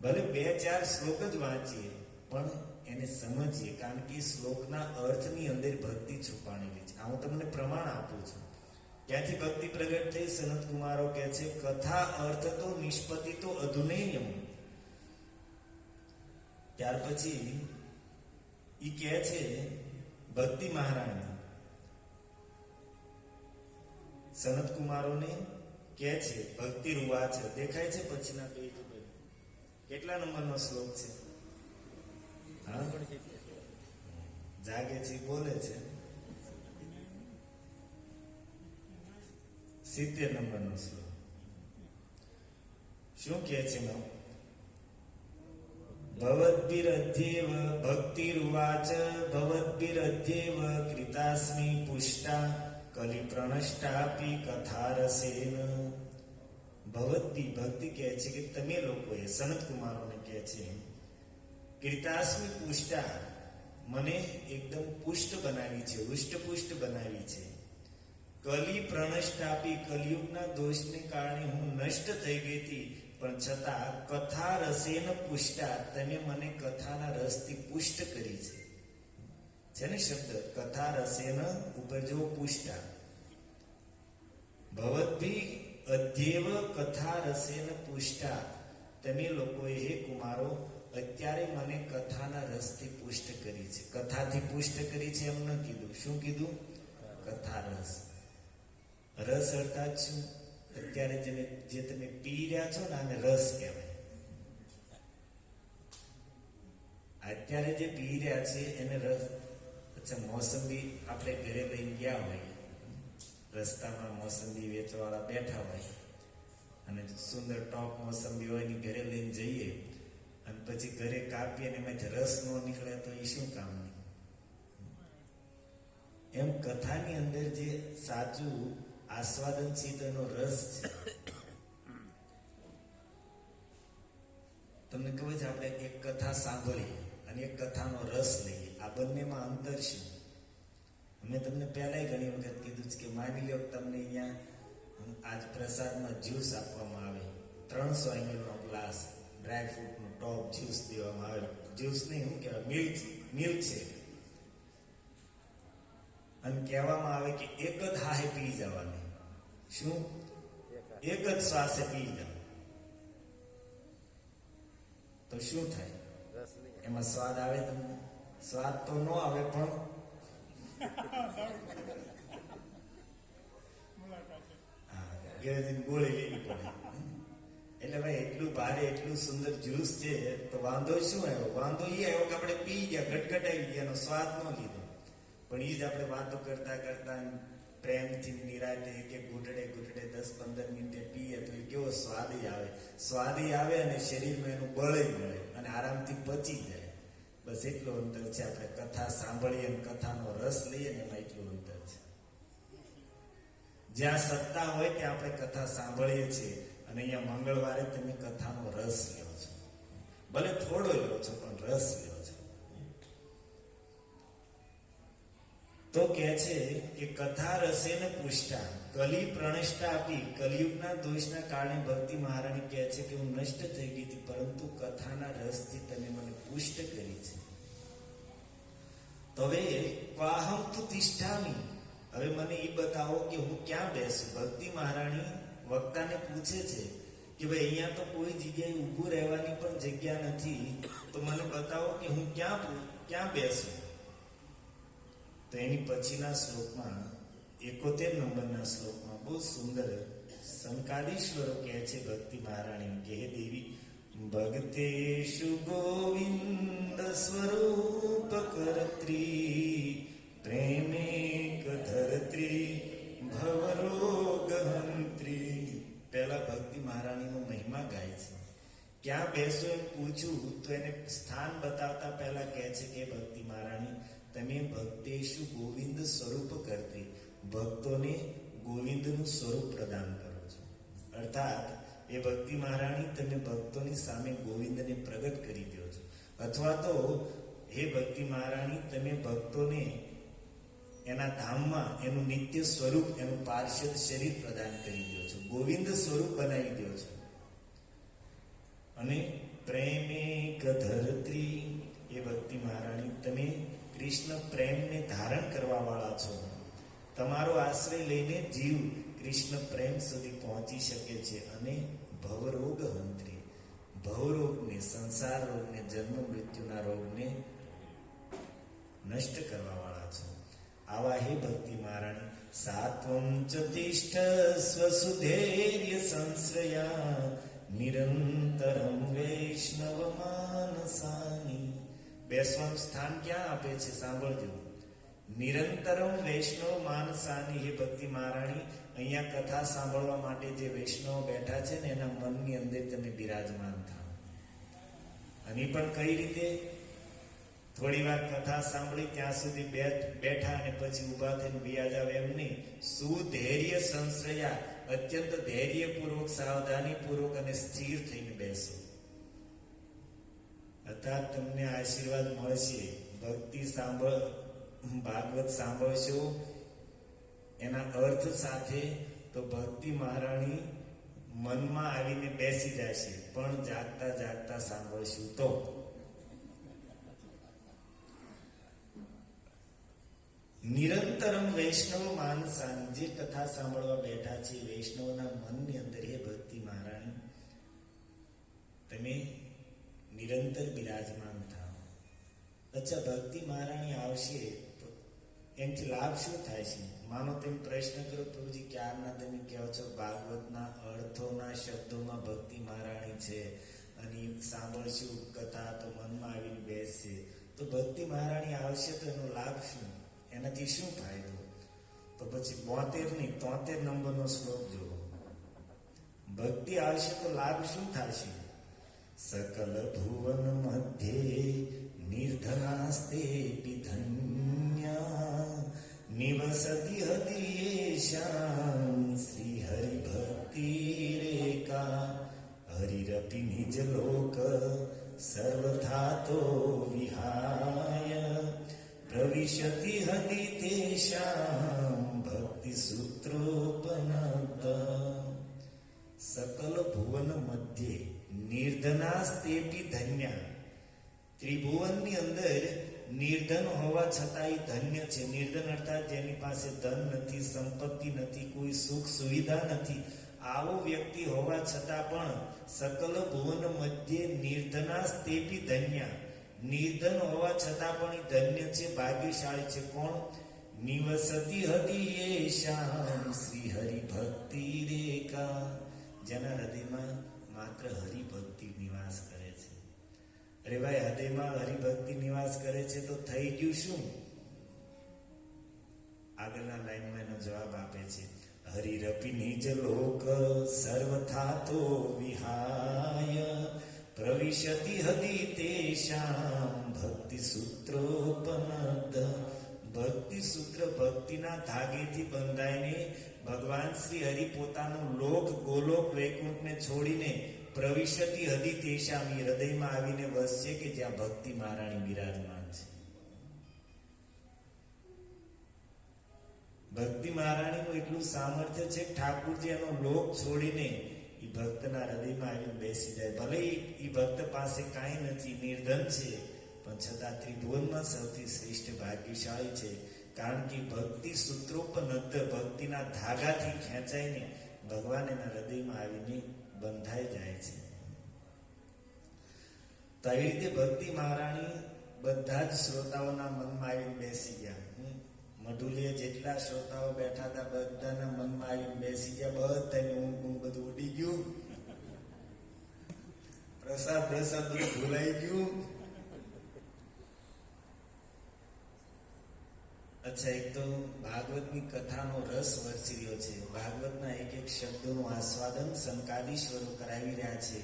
ભલે 2-4 શ્લોક જ વાંચીએ પણ એને સમજીએ, કારણ કે શ્લોકના અર્થની અંદર ભક્તિ છુપાણેલી છે. આ હું તમને પ્રમાણ આપું છું. ક્યાંથી ભક્તિ પ્રગટ થઈ? સનત કુમારો કહે છે કથા અર્થ તો નિષ્પતિ તો અધુનેયમ. ત્યાર પછી ઈ કહે છે ભક્તિ મહારાણી સનત કુમારોને કહે છે, ભક્તિ રૂવા છે. દેખાય છે પછીના પેજ ઉપર કેટલા નંબરનો શ્લોક છે? હા, જાગે છે, બોલે છે. 70 નંબરનો શ્લોક. શું કહે છે? ભવદ્ભિરધ્યેવ ભક્તિરુવાચ ભવદ્ભિરધ્યેવ કૃતાસ્મિ પુષ્ટા કલિપ્રણષ્ટાપી કથારસેન. ભવદ્ભિ ભક્તિ કહે છે કે તમે લોકોએ, સનત કુમારોને કહે છે, કૃતાસ્મિ પુષ્ટા મને એકદમ પુષ્ટ બનાવી છે, હૃષ્ટપુષ્ટ બનાવી છે. કલિ પ્રણષ્ટાપી કલિયુગના દોષને કારણે હું નષ્ટ થઈ ગઈ હતી, પણ છતાં કથા રસેન પુષ્ટા તમે મને કથાના રસથી પુષ્ટ કરી છે ને શબ્દ કથા રસેન ઉપર જો પુષ્ટા. ભવદ્ભી અધ્યેવ કથા રસેન પુષ્ટા. તમે લોકોએ હે કુમારો અત્યારે મને કથાના રસથી પુષ્ટ કરી છે. કથાથી પુષ્ટ કરી છે એમ ન કીધું. શું કીધું? કથા રસ. રસ અર્થાત શું? અત્યારે જે તમે પી રહ્યા છો ને આને રસ કહેવાય. અત્યારે જે પી રહ્યા છે એને રસ. અચ્છા, મોસંબી આપણે ઘરે લઈને ગયા હોય, રસ્તામાં મોસંબી વેચવાવાળા બેઠા હોય અને સુંદર ટોપ મોસંબી હોય ને ઘરે લઈને જઈએ અને પછી ઘરે કાપીએ ને એમાંથી રસ ન નીકળે તો એ શું કામની? એમ કથાની અંદર જે સાચું આસ્વાદન છે તેનો રસ છે. તમને ખબર છે આપણે એક કથા સાંભળીએ અને એક કથાનો રસ લઈએ, આ બંનેમાં અંતર છે. મેં તમને પહેલા ઘણી વખત કીધું છે કે માની લો તમને અહીંયા આજ પ્રસાદમાં જ્યુસ આપવામાં આવે, 300 ml નો ગ્લાસ ડ્રાયફ્રૂટનું ટોપ જ્યુસ દેવામાં આવે. જ્યુસ નહીં, શું કહેવાય? મિલ્ક છે. અને કહેવામાં આવે કે એક જ હાહે પી જવાની. શું? એક જ શ્વાસે પી જાવ તો શું થાય? એમાં સ્વાદ આવે તમને? સ્વાદ તો ન આવે પણ ગોળી લેવી પડે. એટલે ભાઈ એટલું ભારે એટલું સુંદર જ્યુસ છે તો વાંધો શું આવ્યો? વાંધો એ આવ્યો કે આપણે પી ગયા, ગટગટ આવી ગયા, એનો સ્વાદ ન લીધો. પણ એ જ આપણે વાતો કરતા કરતા પ્રેમથી નિરાતે એક ઘૂંટડે 10-15 મિનિટે પીએ તો એ કેવો સ્વાદી આવે. સ્વાદી આવે અને શરીરમાં એનું બળ મળે અને આરામથી પચી જાય. બસ એટલું અંતર છે. આપણે કથા સાંભળીએ અને કથાનો રસ લઈએ ને એમાં એટલું અંતર છે. જ્યાં સત્તા હોય ત્યાં આપણે કથા સાંભળીએ છીએ અને અહીંયા મંગળવારે તમે કથાનો રસ લ્યો છો. ભલે થોડો લ્યો છો પણ રસ લ્યો છો. તો કહે છે કે કથા રસેન પુષ્ટા કલિ પ્રણષ્ટા આપી. કલિયુગના દોષના કારણે ભક્તિ મહારાણી કહે છે કે હું નષ્ટ થઈ ગઈ હતી, પરંતુ કથાના રસથી તમે મને પુષ્ટ કરી છે. તો હવે વાહમ તુ તિષ્ઠામી, હવે મને એ બતાવો કે હું ક્યાં બેસું. ભક્તિ મહારાણી વક્તાને પૂછે છે કે ભાઈ અહીંયા તો કોઈ જગ્યાએ ઊભું રહેવાની પણ જગ્યા નથી, તો મને બતાવો કે હું ક્યાં બેસું. તો એની પછીના શ્લોકમાં 71 નંબરના શ્લોકમાં બહુ સુંદર સંકાદીશ્વરો કહે છે ભક્તિ મહારાણી કે હે દેવી, ભક્તેષુ ગોવિંદ સ્વરૂપ કરત્રી પ્રેમેક ધરત્રી ભવરોગહંત્રી. પહેલા ભક્તિ મહારાણીનો મહિમા ગાય છે. ક્યાં બેસો એમ પૂછ્યું તો એને સ્થાન બતાવતા પહેલા કહે છે કે ભક્તિ મહારાણી તમે ભક્તેષુ ગોવિંદ સ્વરૂપ કરતી, ભક્તોને ગોવિંદનું સ્વરૂપ પ્રદાન કરો છો. અર્થાત એ ભક્તિ મહારાણી તમે ભક્તોની સામે ગોવિંદને પ્રગટ કરી દો છો, અથવા તો હે ભક્તિ મહારાણી તમે ભક્તોને એના ધામમાં એનું નિત્ય સ્વરૂપ, એનું પાર્ષદ શરીર પ્રદાન કરી દો છો, ગોવિંદ સ્વરૂપ બનાવી દો છો. અને પ્રેમેક ધરત્રી, એ ભક્તિ મહારાણી તમે કૃષ્ણ પ્રેમને ધારણ કરવા વાળા છો. તમારો આશ્રય લઈને જીવ કૃષ્ણ પ્રેમ સુધી પહોંચી શકે છે. અને ભવરોગ હંત્રી, ભવરોગને, સંસાર રોગને, જન્મ મૃત્યુના રોગને નષ્ટ કરવા વાળા છો. આવા હે ભક્તિ મહારાણી સાત્વમ ચ તિષ્ઠ સ્વસુધૈર્ય સંશ્રયા નિરંતરમ વૈષ્ણવ માનસાની. બેસવાનું સ્થાન ક્યાં આપે છે સાંભળજો. નિરંતરમ વૈષ્ણવ માનસાની. હે ભક્તિ મહારાણી અહીંયા કથા સાંભળવા માટે જે વૈષ્ણવ બેઠા છે ને એના મનની અંદર તમે બિરાજમાન થાઓ. અને પણ કઈ રીતે? થોડી વાર કથા સાંભળી ત્યાં સુધી બેઠા અને પછી ઊભા થઈને વ્યા જાવ એમ નહીં. સુધૈર્ય સંશ્રયા, અત્યંત ધૈર્યપૂર્વક, સાવધાનીપૂર્વક અને સ્થિર થઈને બેસો. અર્થાત તમને આશીર્વાદ મળશે. ભક્તિ ભાગવત સાંભળશો એના અર્થ સાથે તો ભક્તિ મહારાણી મનમાં આવીને બેસી જશે. પણ જાગતા જાગતા સાંભળશું તો. નિરંતરમ વૈષ્ણવ માનસાની, જે કથા સાંભળવા બેઠા છે વૈષ્ણવના મનની અંદર એ ભક્તિ મહારાણી તમે નિરંતર બિરાજમાન થાઓ. અચ્છા, ભક્તિ મહારાણી આવશે તો એમથી લાભ શું થાય છે? માનો તમે પ્રશ્ન કરો, પ્રભુજી ક્યારના તમે કહો છો ભાગવતના અર્થોના શબ્દોમાં ભક્તિ મહારાણી છે અને સાંભળશું કથા તો મનમાં આવીને બેસશે, તો ભક્તિ મહારાણી આવશે તો એનો લાભ શું? એનાથી શું ફાયદો? તો પછી 72 ની 73 નંબરનો શ્લોક જુઓ. ભક્તિ આવશે તો લાભ શું થશે? સકલ ભુવન મધ્યે નિર્ધનાસ્તે ધન્યા નિવસતિ હદિયેશાં શ્રી હરિ ભક્તિ રેકા હરિરપી નિજ લોક સર્વથાતો વિહાય પ્રવિશતિ હદિ તેષાં ભક્તિ સૂત્રોપનત. સકલ ભુવન મધ્યે નિર્ધનાસ્તેપી ધન્યા. ત્રિભુવનની અંદર નિર્ધન હોવા છતાં એ ધન્ય છે. નિર્ધન અર્થાત જેની પાસે ધન નથી, સંપત્તિ નથી, કોઈ સુખ સુવિધા નથી, આવો વ્યક્તિ હોવા છતાં પણ સકલ ભુવન મધ્યે નિર્ધનાસ્તેપી ધન્યા. નિર્ધન હોવા છતાં પણ એ ધન્ય છે, ભાગ્યશાળી છે. કોણ? નિવસતિ હદિયેશાં શ્રી હરિ ભક્તિ રેકા. જેના હૃદયમાં માત્ર હરિભક્તિ નિવાસ કરે છે. અરે ભાઈ, હૃદયમાં હરિભક્તિ નિવાસ કરે છે તો થઈ ગયું શું? આગળના લાઈનમાં એનો જવાબ આપે છે. હરિરપી નિજ લોક સર્વથાતો વિહાય પ્રવિશતિ હદિ તેષાં ભક્તિ સૂત્રોપનત. ભક્તિ સૂત્ર, ભક્તિના ધાગેથી બંધાઈને ભગવાન શ્રી હરિ પોતાનું લોક ગોલોક વૈકુંઠને છોડીને પ્રવિશતિ હદિ તેષાં હૃદયમાં આવીને વસશે કે જ્યાં ભક્તિ મહારાણી બિરાજમાન છે. ભક્તિ મહારાણીનું એટલું સામર્થ્ય છે કે ઠાકુરજી એનો લોક છોડીને એ ભક્તના હૃદયમાં આવીને બેસી જાય. ભલે એ ભક્ત પાસે કાંઈ નથી, નિર્ધન છે, પણ છતાં ત્રિભુવનમાં સૌથી શ્રેષ્ઠ ભાગ્યશાળી છે, કારણ કે ભક્તિ સૂત્રોપનદ્ધ, ભક્તિના ધાગાથી ખેંચાઈને ભગવાન એના હૃદયમાં આવીને બંધાઈ જાય છે. તો આવી રીતે ભક્તિ મહારાણી બધા જ શ્રોતાઓના મનમાં આવીને બેસી ગયા. મઢુલીએ જેટલા શ્રોતાઓ બેઠા હતા બધાના મનમાં આવીને બેસી ગયા. બધાની ઊંઘ બધું ઉડી ગયું, પ્રસાદ બધું ભૂલાઈ ગયું. અચ્છા, એક તો ભાગવતની કથાનો રસ વરસી રહ્યો છે. ભાગવતના એક એક શબ્દોનું આસ્વાદન સંકાદીશ્વરો કરાવી રહ્યા છે.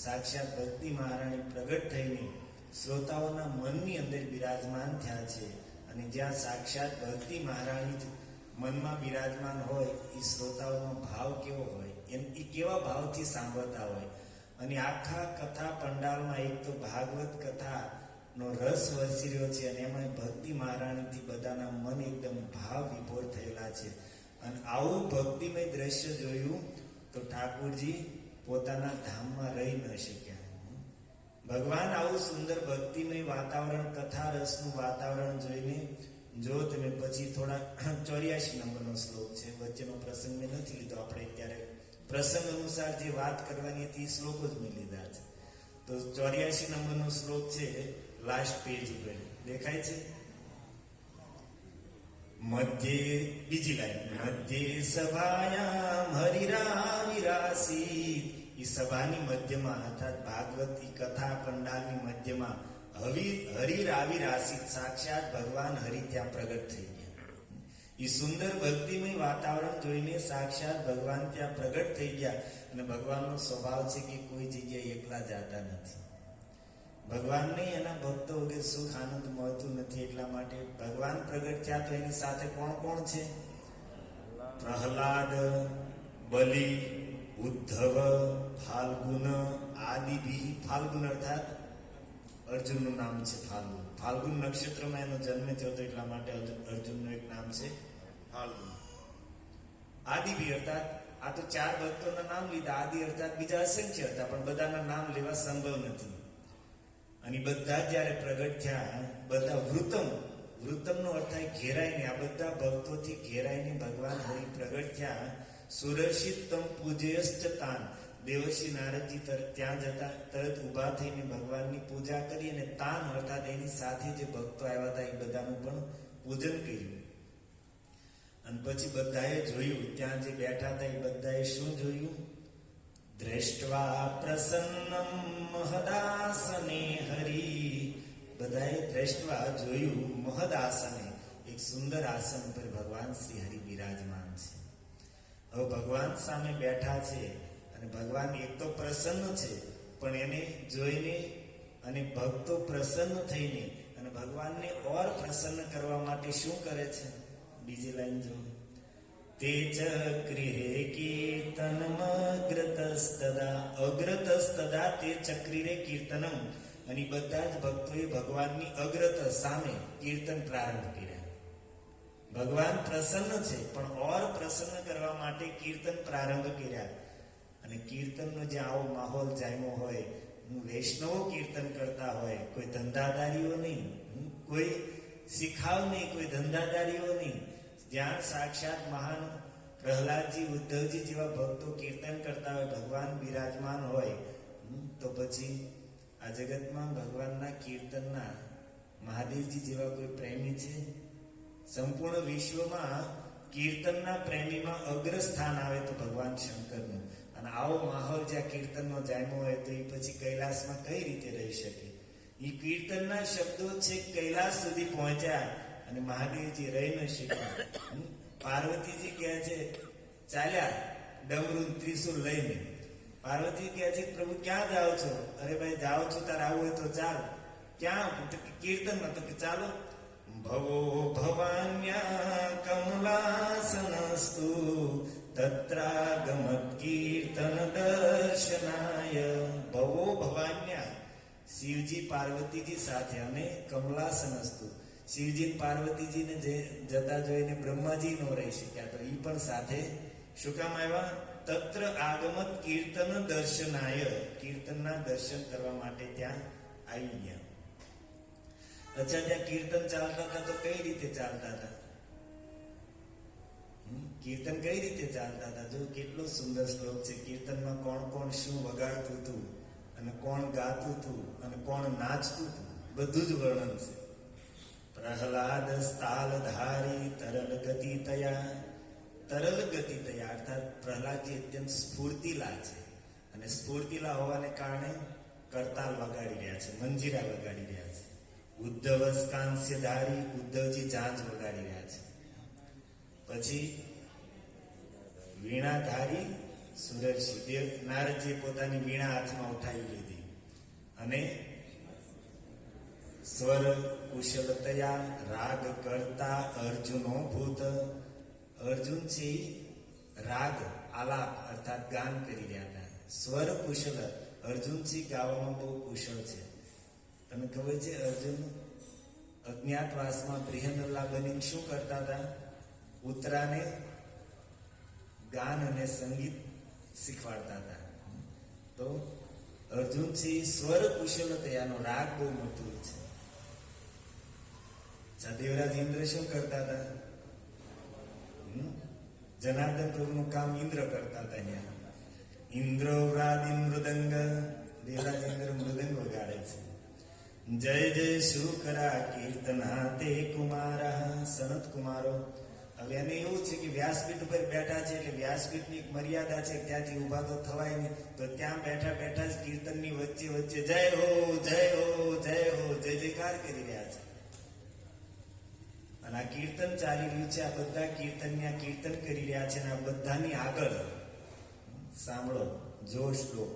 સાક્ષાત ભક્તિ મહારાણી પ્રગટ થઈને શ્રોતાઓના મનની અંદર બિરાજમાન થયા છે. અને જ્યાં સાક્ષાત ભક્તિ મહારાણી જ મનમાં બિરાજમાન હોય, એ શ્રોતાઓનો ભાવ કેવો હોય, એ કેવા ભાવથી સાંભળતા હોય. અને આખા કથા પંડાલમાં એક તો ભાગવત કથાનો રસ વરસી રહ્યો છે, અને એમાં ભક્તિ મહારાણીથી બધાના મન એકદમ ભાવ વિભોર થયેલા છે. અને આવું ભક્તિમય દ્રશ્ય જોયું તો ઠાકોરજી પોતાના ધામમાં રહી ન શક્યા. ભગવાન આવું સુંદર ભક્તિમય વાતાવરણ, કથા રસનું વાતાવરણ જોઈને, જો તમે પછી થોડા 84 નંબરનો શ્લોક છે, વચ્ચેનો પ્રસંગ મેં નથી લીધો, આપણે ત્યારે પ્રસંગ અનુસાર જે વાત કરવાની હતી એ શ્લોકો જ મેં લીધા છે. તો 84 નંબરનો શ્લોક છે, લાસ્ટ પેજ ઉપર દેખાય છે. મધ્યે બીજી લાઈન, મધ્યે સભાયામ હરિરાવિરાસી. એ સભાની મધ્યમાં અર્થાત ભાગવતી કથા પંડાલની મધ્યમાં હરિરાવિરાસિત સાક્ષાત ભગવાન હરિ ત્યાં પ્રગટ થઈ ગયા. એ સુંદર ભક્તિમય વાતાવરણ જોઈને સાક્ષાત ભગવાન ત્યાં પ્રગટ થઈ ગયા. અને ભગવાનનો સ્વભાવ છે કે કોઈ જગ્યાએ એકલા જતા નથી. ભગવાનને એના ભક્તો વગર સુખ આનંદ મળતું નથી. એટલા માટે ભગવાન પ્રગટ થયા તો એની સાથે કોણ કોણ છે? પ્રહલાદ, બલિ, ઉદ્ધવ, ફાલ્ગુન, આદિભી. ફાલ્ગુન અર્થાત અર્જુનનું નામ છે ફાલ્ગુન. ફાલ્ગુન નક્ષત્રમાં એનો જન્મ થયો હતો, એટલા માટે અર્જુનનું એક નામ છે ફાલ્ગુન. આદિભી અર્થાત આ તો 4 ભક્તોના નામ લીધા. આદિ અર્થાત બીજા અસંખ્ય હતા, પણ બધાના નામ લેવા સંભવ નથી. અને બધા જયારે પ્રગટ થયા, બધા વૃતમનો અર્થ થાય ઘેરાઈને, આ બધા ભક્તોથી ઘેરાઈને ભગવાન હરિ પ્રગટ થયા. સુરર્ષિતમ પૂજયશ્ચતાન. દેવર્ષિ નારદજી ત્યાં જતા તરત ઊભા થઈને ભગવાનની પૂજા કરી, અને તાન અર્થાત એની સાથે જે ભક્તો આવ્યા હતા એ બધાનું પણ પૂજન કર્યું. અને પછી બધાએ જોયું, ત્યાં જે બેઠા હતા એ બધાએ શું જોયું? દ્રષ્ટવા પ્રસન્નમ મહદાસને હરિ. બધાએ દ્રષ્ટવા જોયું, મહદાસને એક સુંદર આસન પર ભગવાન શ્રી હરિ બિરાજમાન છે. હવે ભગવાન સામે બેઠા છે, અને ભગવાન એક તો પ્રસન્ન છે, પણ એને જોઈને અને ભક્તો પ્રસન્ન થઈને અને ભગવાનને ઓર પ્રસન્ન કરવા માટે શું કરે છે? બીજી લાઈન જો, તે ચક્રિરે કીર્તનમ અગ્રતસ્તદા તે ચક્રિરે કીર્તનમ. અને બધા જ ભક્તોએ ભગવાનની અગ્રત સામે કીર્તન પ્રારંભ કર્યા. ભગવાન પ્રસન્ન છે, પણ ઓર પ્રસન્ન કરવા માટે કીર્તન પ્રારંભ કર્યા. અને કીર્તનનો જે આવો માહોલ જામ્યો હોય, વૈષ્ણવો કીર્તન કરતા હોય, કોઈ ધંધાદારીઓ નહીં, કોઈ શિખાવ નહીં, કોઈ ધંધાદારીઓ નહીં. જ્યાં સાક્ષાત મહાન પ્રહલાદજી, ઉદ્ધવજી જેવા ભક્તો કીર્તન કરતા હોય, ભગવાન બિરાજમાન હોય, તો પછી આ જગતમાં ભગવાનના કીર્તનના મહાદેવજી જેવા કોઈ પ્રેમી છે? સંપૂર્ણ વિશ્વમાં કીર્તનના પ્રેમીમાં અગ્ર સ્થાન આવે તો ભગવાન શંકરનું. અને આવો માહોલ જ્યાં કીર્તનનો જામ્યો હોય, તો એ પછી કૈલાસમાં કઈ રીતે રહી શકે? એ કીર્તનના શબ્દો છે કૈલાસ સુધી પહોંચ્યા, અને મહાદેવજી રહી ન શક્યા. પાર્વતીજી કહે છે ચાલ્યા ડમરૂ ત્રિશુલ લઈને. પાર્વતી કહે છે પ્રભુ ક્યાં જાઓ છો? અરે ભાઈ જાઓ છો, તારે આવું હોય તો ચાલ. ક્યાં? કીર્તનમાં. તો કે ચાલો. ભવો ભવાન્યા કમલાસનસ્તુ તત્રાગમત કીર્તન દર્શનાય. ભવો ભવાન્યા, શિવજી પાર્વતીજી સાથે, અને કમલાસનસ્તુ, શિવજી પાર્વતીજીને જતા જોઈને બ્રહ્માજી નો રહી શક્યા, તો એ પણ સાથે શું કામ આવ્યા? તત્ર આગમત કીર્તન દર્શનાય. કીર્તનના દર્શન કરવા માટે ત્યાં આવી ગયા. અચ્છા, ત્યાં કીર્તન ચાલતા હતા તો કઈ રીતે ચાલતા હતા? કીર્તન કઈ રીતે ચાલતા હતા? જો કેટલો સુંદર શ્લોક છે. કીર્તનમાં કોણ કોણ શું વગાડતું હતું અને કોણ ગાતું હતું અને કોણ નાચતું હતું, બધું જ વર્ણન છે. પ્રહલાદ સ્થાલધારી તરલ ગતિ તયા, તરલ ગતિ તયા અર્થાત પ્રહલાદજી અત્યંત સ્ફૂર્તિલા છે અને સ્ફૂર્તિલા હોવાને કારણે કરતાલ વગાડી રહ્યા છે, મંજીરા વગાડી રહ્યા છે. ઉદ્ધવ કાંસ્યધારી, ઉદ્ધવજી ઝાંઝ વગાડી રહ્યા છે. પછી વીણાધારી સુરર્ષિ દેવ, નારદજીએ પોતાની વીણા હાથમાં ઉઠાવી લીધી અને સ્વર કુશલતયા રાગ કરતા અર્જુનો ભૂત. અર્જુન છે રાગ આલાપ અર્થાત ગાન કરી રહ્યા હતા. સ્વર કુશલ, અર્જુનસિંહ ગાવામાં બહુ કુશળ છે. તમને ખબર છે અર્જુન અજ્ઞાતવાસમાં પ્રિયનલ્લા બનીને શું કરતા હતા? ઉત્તરાને ગાન અને સંગીત શીખવાડતા હતા. તો અર્જુનસિંહ સ્વર કુશલતયાનો રાગ બહુ મધુર છે. દેવરાજ ઇન્દ્ર શું કરતા હતા? જનાર્દન પ્રભુનું કામ ઇન્દ્ર કરતા હતા. ત્યાં ઇન્દ્રો વ્રાદિ મૃદંગ, દેવરાજ ઇન્દ્ર મૃદંગ વગાડે છે. જય જય શુકરા કીર્તના તે કુમારા, સનત કુમારો. હવે એને એવું છે કે વ્યાસપીઠ ઉપર બેઠા છે એટલે વ્યાસપીઠની એક મર્યાદા છે, ત્યાંથી ઊભા તો થવાય નહીં. તો ત્યાં બેઠા બેઠા જ કીર્તનની વચ્ચે વચ્ચે જય હો જય હો જય હો જય જયકાર કરી રહ્યા છે. અને આ કીર્તન ચાલી રહ્યું છે. આ બધા કીર્તન કરી રહ્યા છે અને આ બધાની આગળ સાંભળો જો શ્લોક.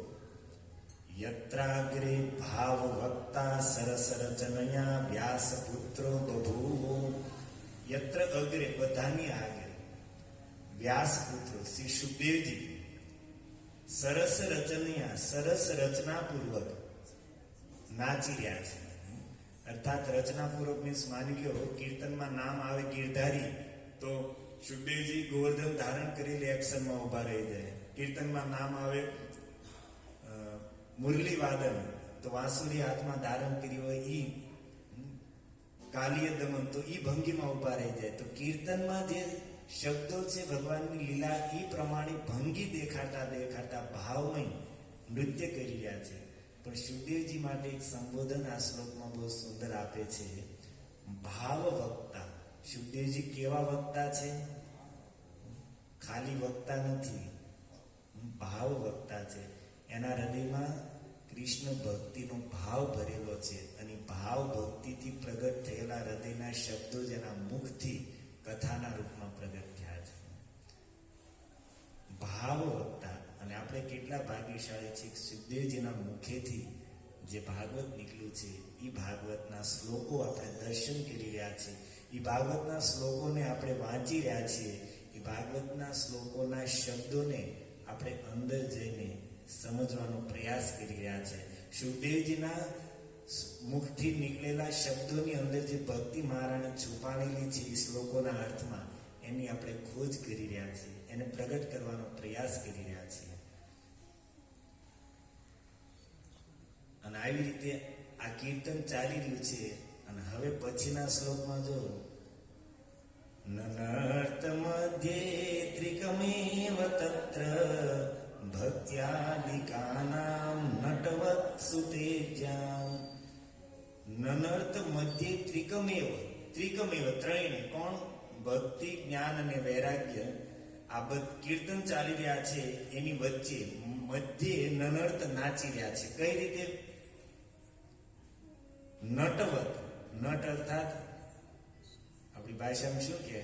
યત્રાગ્રે ભાવ વક્તા સરસ રચનયા વ્યાસ પુત્રો બભૂવો. યત્ર અગ્રે બધાની આગળ વ્યાસ પુત્રો શ્રી સુખદેવજી સરસ રચનયા સરસ રચના પૂર્વક નાચી રહ્યા છે. અર્થાત રચના પૂર્વક મીન્સ માની લ્યો કીર્તનમાં નામ આવે ગીરધારી તો સુખદેવજી ગોવર્ધન ધારણ કરેલી એક્શનમાં ઉભા રહી જાય. કીર્તનમાં નામ આવે મુરલી વાદન તો વાંસુરી હાથમાં ધારણ કરી હોય ઈ કાલીય દમન તો ઈ ભંગીમાં ઉભા રહી જાય. તો કીર્તનમાં જે શબ્દો છે ભગવાનની લીલા ઈ પ્રમાણે ભંગી દેખાડતા દેખાડતા ભાવમય નૃત્ય કરી રહ્યા છે. પણ સુખદેવજી માટે એક સંબોધન આ શ્લોકમાં બહુ સુંદર આપે છે. ભાવ વક્તા. સુખદેવજી કેવા વક્તા છે? ખાલી વક્તા નથી, ભાવ વક્તા છે. એના હૃદયમાં કૃષ્ણ ભક્તિનો ભાવ ભરેલો છે અને ભાવ ભક્તિથી પ્રગટ થયેલા હૃદયના શબ્દો જ એના મુખથી કથાના રૂપમાં પ્રગટ થયા છે. ભાવ વક્તા. અને આપણે કેટલા ભાગ્યશાળી છીએ, સુખદેવજીના મુખેથી જે ભાગવત નીકળ્યું છે એ ભાગવતના શ્લોકો આપણે દર્શન કરી રહ્યા છીએ. એ ભાગવતના શ્લોકોને આપણે વાંચી રહ્યા છીએ. એ ભાગવતના શ્લોકોના શબ્દોને આપણે અંદર જઈને સમજવાનો પ્રયાસ કરી રહ્યા છે. સુખદેવજીના મુખથી નીકળેલા શબ્દોની અંદર જે ભક્તિ મહારાણી છુપાયેલી છે એ શ્લોકોના અર્થમાં એની આપણે ખોજ કરી રહ્યા છીએ, એને પ્રગટ કરવાનો પ્રયાસ કરી રહ્યા છીએ. અને આવી રીતે આ કીર્તન ચાલી રહ્યું છે. અને હવે પછીના શ્લોકમાં જો નનર્ત મધ્યે ત્રિકમેવ તત્ર ભક્ત્યાદિકાનામ નટવત સુતેજ્યામ. નનર્ત મધ્યે ત્રિકમેવ, ત્રિકમેવ ત્રણે કોણ? ભક્તિ, જ્ઞાન અને વૈરાગ્ય. આ કીર્તન ચાલી રહ્યા છે એની વચ્ચે મધ્યે નનર્ત નાચી રહ્યા છે. કઈ રીતે? નટવત. નટ અર્થાત આપણી ભાષામાં શું કહે?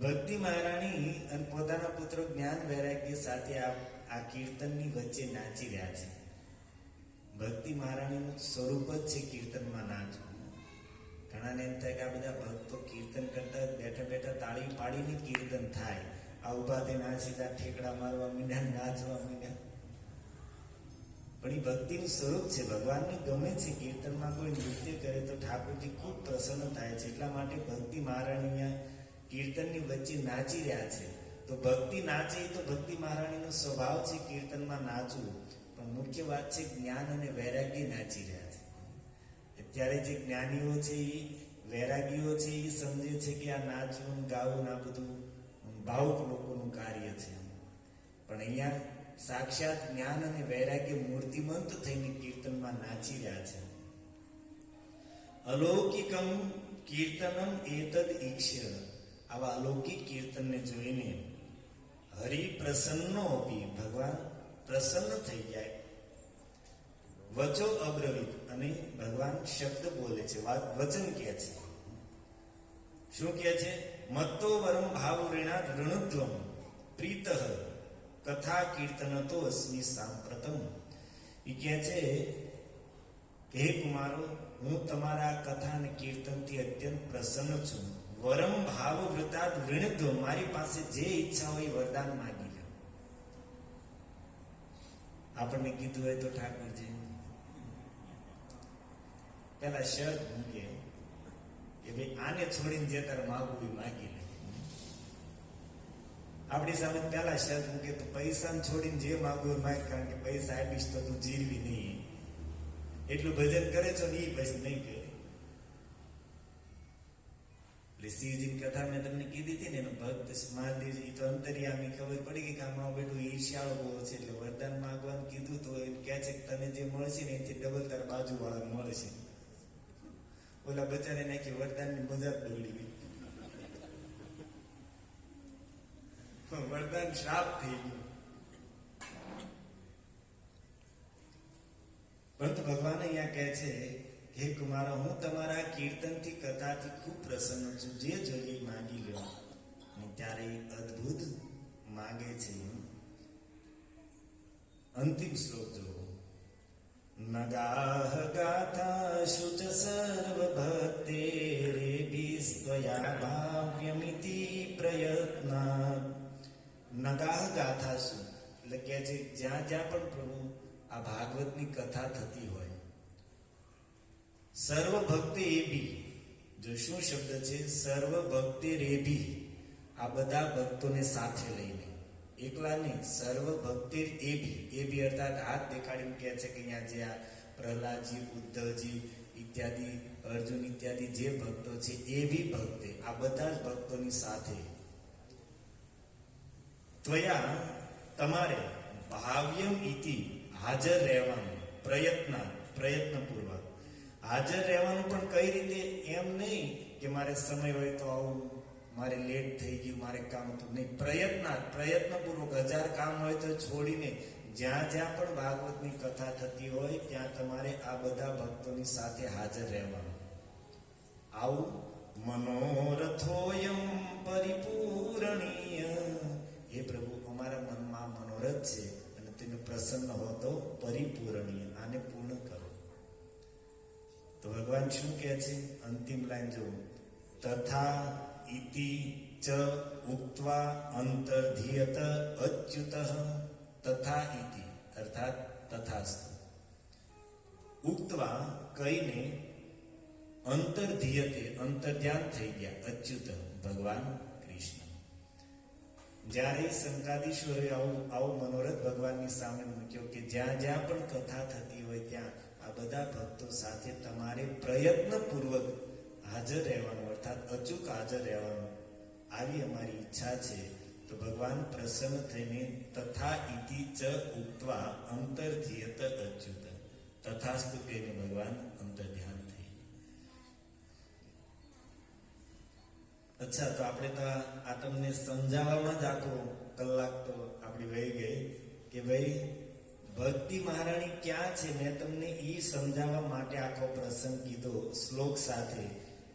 ભક્તિ મહારાણી અને પોતાના પુત્ર જ્ઞાન વૈરાગ્ય સાથે આ કીર્તનની વચ્ચે નાચી રહ્યા છે. ભક્તિ મહારાણીનું સ્વરૂપ જ છે કીર્તનમાં નાચવું. ઘણાને એમ થાય કે આ બધા ભક્તો કીર્તન કરતા બેઠા બેઠા તાળી પાડીને કીર્તન થાય. આ ઉભા થઈને આ સીધા ઠેકડા મારવા મીંડ્યા, નાચવા મીંડ્યા. પણ એ ભક્તિનું સ્વરૂપ છે. ભગવાનને ગમે છે કીર્તનમાં કોઈ નૃત્ય કરે તો ઠાકોરજી ખૂબ પ્રસન્ન થાય છે. એટલા માટે ભક્તિ મહારાણી કીર્તનની વચ્ચે નાચી રહ્યા છે. તો તો ભક્તિ નાચે એ તો ભક્તિ મહારાણીનો સ્વભાવ છે કીર્તનમાં નાચવું, પણ મુખ્ય વાત છે જ્ઞાન અને વૈરાગ્ય નાચી રહ્યા છે. અત્યારે જે જ્ઞાનીઓ છે એ વૈરાગીઓ છે એ સમજે છે કે આ નાચવું ગાવું આ બધું ભાવુક લોકોનું કાર્ય છે, પણ અહીંયા સાક્ષાત જ્ઞાન અને વૈરાગ્ય મૂર્તિમંત થઈને કીર્તનમાં નાચી રહ્યા છે. અલૌકિકમ કીર્તનમ એતદ ઈક્ષ્ય, આવા અલૌકિક કીર્તનને જોઈને હરિ પ્રસન્નો અપી, ભગવાન પ્રસન્ન થઈ જાય. વચો અબ્રવીત, અને ભગવાન શબ્દ બોલે છે, વચન કહે છે. શું કહે છે? મત્તો વરમ ભાવ ઋણાદ ઋણદ્વમ પ્રીતઃ કથા કીર્તન તો અસ્મિ સાંપ્રતમ. એ કહે છે કે હે કુમારો, હું તમારા કથા અને કીર્તનથી અત્યંત પ્રસન્ન છું. વરમ ભાવ વૃતાદ ઋણદ્વમ, મારી પાસે જે ઈચ્છા હોય વરદાન માંગી લો. આપણને કીધું હોય તો ઠાકોરજી પેલા શરત મૂકે કે ભાઈ આને છોડીને જે તારે માગવું એ માગી લે. આપણી સામે પેલા શરત મૂકે તો પૈસા છોડીને જે માગવું એ માગ, કારણ કે પૈસા આપીશ તો તું જીરવી નહીં. એટલું ભજન કરે છો ને એ પછી નહીં કરે. એટલે શિવજીની કથા મેં તમને કીધી હતી ને, એનો ભક્ત મહાદેવજી તો અંતર્યામી, ખબર પડી ગઈ કે આમાં બેઠું ઈર્ષ્યાળો બહુ છે, એટલે વરદાન માંગવાનું કીધું તો એ કહે છે કે તને જે મળશે ને એથી ડબલ તાર બાજુ વાળા મળશે. ઓલા બચારે નાખી વરદાનની મજા જ બગડી ગઈ, વરદાન શ્રાપ થઈ ગયું. પરંતુ ભગવાન અહીંયા કહે છે હે કુમારો, હું તમારા કીર્તનથી કથાથી ખૂબ પ્રસન્ન છું, જે જોઈએ માંગી લો. અને ત્યારે અદ્ભુત માંગે છે. અંતિમ શ્લોક જો, નગાહ ગાથા શુચ સર્વ ભક્તે રેભિસ્ત્વયા ભાવ્યમિતિ પ્રયત્ના. નગાહ ગાથા શું એટલે કે છે જ્યાં જ્યાં પણ પ્રભુ આ ભાગવતની કથા થતી હોય, સર્વ ભક્તિ એભી, જો શું શબ્દ છે? સર્વ ભક્તિ રેભી, આ બધા ભક્તોને સાથે લઈને, એકલા નહીં, સર્વ ભક્તિ એભી અર્થાત હાથ દેખાડીને કહે છે કે અહીંયા જે આ પ્રહલાદજી, ઉદ્ધવજી ઇત્યાદિ, અર્જુન ઇત્યાદિ જે ભક્તો છે એ બી ભક્તે, આ બધા જ ભક્તોની સાથે ત્વયા તમારે ભાવ્યમ ઇતિ હાજર રહેવાનું, પ્રયત્નપૂર્વક હાજર રહેવાનું. પણ કઈ રીતે? એમ નહીં કે મારે સમય હોય તો આવું, મારે લેટ થઈ ગયું, મારે કામ હતું નહીં. પ્રયત્નપૂર્વક 1000 કામ હોય તો છોડીને જ્યાં જ્યાં પણ ભાગવતની કથા થતી હોય ત્યાં તમારે આ બધા ભક્તોની સાથે હાજર રહેવાનું. આવું મનોરથોયમ પરિપૂરણીય, હે પ્રભુ અમારા મનમાં મનોરથ છે અને તમે પ્રસન્ન હો તો પરિપૂરણીય, આને પૂર્ણ કરો. તો ભગવાન શું કહે છે? અંતિમ લાઈન જો, તથા ઇતિ ચ ઉક્ત્વા અંતર્ધીયત અચ્યુત. તથા ઇતિ અર્થાત તથાસ્તુ, ઉક્ત્વા કહીને, અંતર્ધીયતે અંતર્ધ્યાન થઈ ગયા, અચ્યુત ભગવાન કૃષ્ણ. જ્યારે શંકાદીશ્વરે આવો મનોરથ ભગવાનની સામે મૂક્યો કે જ્યાં જ્યાં પણ કથા થતી હોય ત્યાં આ બધા ભક્તો સાથે તમારે પ્રયત્નપૂર્વક હાજર રહેવાનું, અર્થાત અચૂક હાજર રહેવાનું, આવી અમારી ઈચ્છા છે. તો ભગવાન પ્રસન્ન થઈને તથા ઇતિ ચ ઉક્ત્વા અંતર્ધીયત અચ્યુત, તથાસ્તુ કહીને ભગવાન અંતર્ધ્યાન થઈ. અચ્છા, તો આપણે તો આ તમને સમજાવવામાં જ આખો કલાક તો આપણી વહી ગઈ કે ભાઈ ભક્તિ મહારાણી ક્યાં છે. મેં તમને એ સમજાવવા માટે આખો પ્રસંગ કીધો શ્લોક સાથે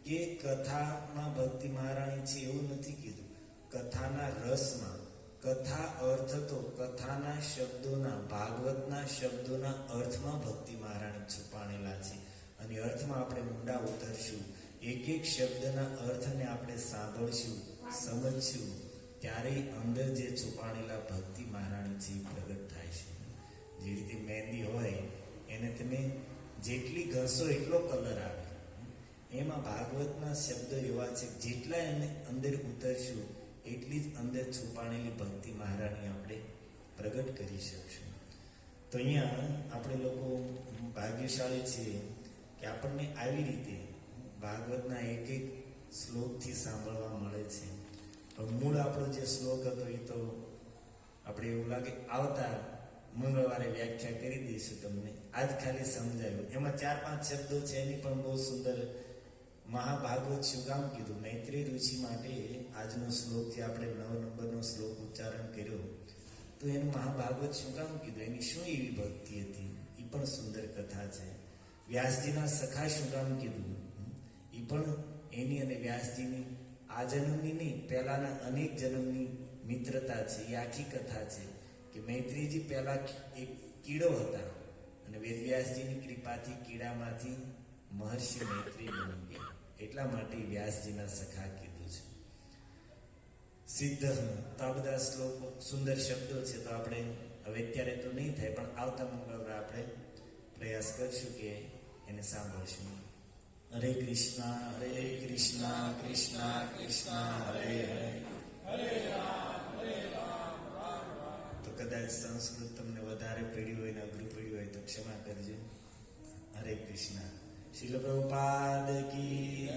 કે કથામાં ભક્તિ મહારાણી છે એવું નથી કીધું. કથાના રસમાં, કથા અર્થ તો કથાના શબ્દોના, ભાગવતના શબ્દોના અર્થમાં ભક્તિ મહારાણી છુપાણેલા છે. અને અર્થમાં આપણે ઊંડા ઉતરશું, એક એક શબ્દના અર્થને આપણે સાંભળશું, સમજશું, ત્યારે અંદર જે છુપાણેલા ભક્તિ મહારાણી છે પ્રગટ થાય છે. જે રીતે મહેંદી હોય એને તમે જેટલી ઘસો એટલો કલર આવે, એમાં ભાગવતના શબ્દ એવા છે જેટલા એને અંદર ઉતરશું એટલી જ અંદર છુપાણેલી ભક્તિ મહારાણી આપણે પ્રગટ કરી શકશું. તો અહીંયા આપણે લોકો ભાગ્યશાળી છીએ કે આપણને આવી રીતે ભાગવતના એક એક શ્લોકથી સાંભળવા મળે છે. મૂળ આપણો જે શ્લોક હતો એ તો આપણે એવું લાગે આવતા મંગળવારે વ્યાખ્યા કરી દઈશું તમને. આજ ખાલી સમજાયું. એમાં 4-5 શબ્દો છે એની પણ બહુ સુંદર મહાભાગવત શું કામ કીધું. મૈત્રી ઋષિ માટે આજનો શ્લોક જે આપણે 9 નંબરનો શ્લોક ઉચ્ચારણ કર્યો તો એનું મહાભાગવત શું કામ કીધું, એની શું એવી ભક્તિ હતી એ પણ સુંદર કથા છે. વ્યાસજીના સખા શું કામ કીધું એ પણ એની અને વ્યાસજીની આ જન્મની નહીં પહેલાના અનેક જન્મની મિત્રતા છે. એ આખી કથા છે કે મૈત્રીજી પહેલા એક કીડો હતા અને વેદવ્યાસજીની કૃપાથી કીડામાંથી મહર્ષિ મૈત્રી બની ગયા. એટલા માટે વ્યાસજીના સખા કીધું છે. સિદ્ધ તો આ બધા શ્લોકો સુંદર શબ્દો છે. તો આપણે હવે અત્યારે તો નહીં થાય પણ આવતા મંગળવારે આપણે પ્રયાસ કરશું કે એને સાંભળશું. હરે કૃષ્ણ કૃષ્ણ કૃષ્ણ હરે હરે હરે રામ તો કદાચ સંસ્કૃત તમને વધારે પીડ્યું હોય ને અઘરું પીડ્યું હોય તો ક્ષમા કરજો. હરે કૃષ્ણ. શીલ પ્રભુપાદ કી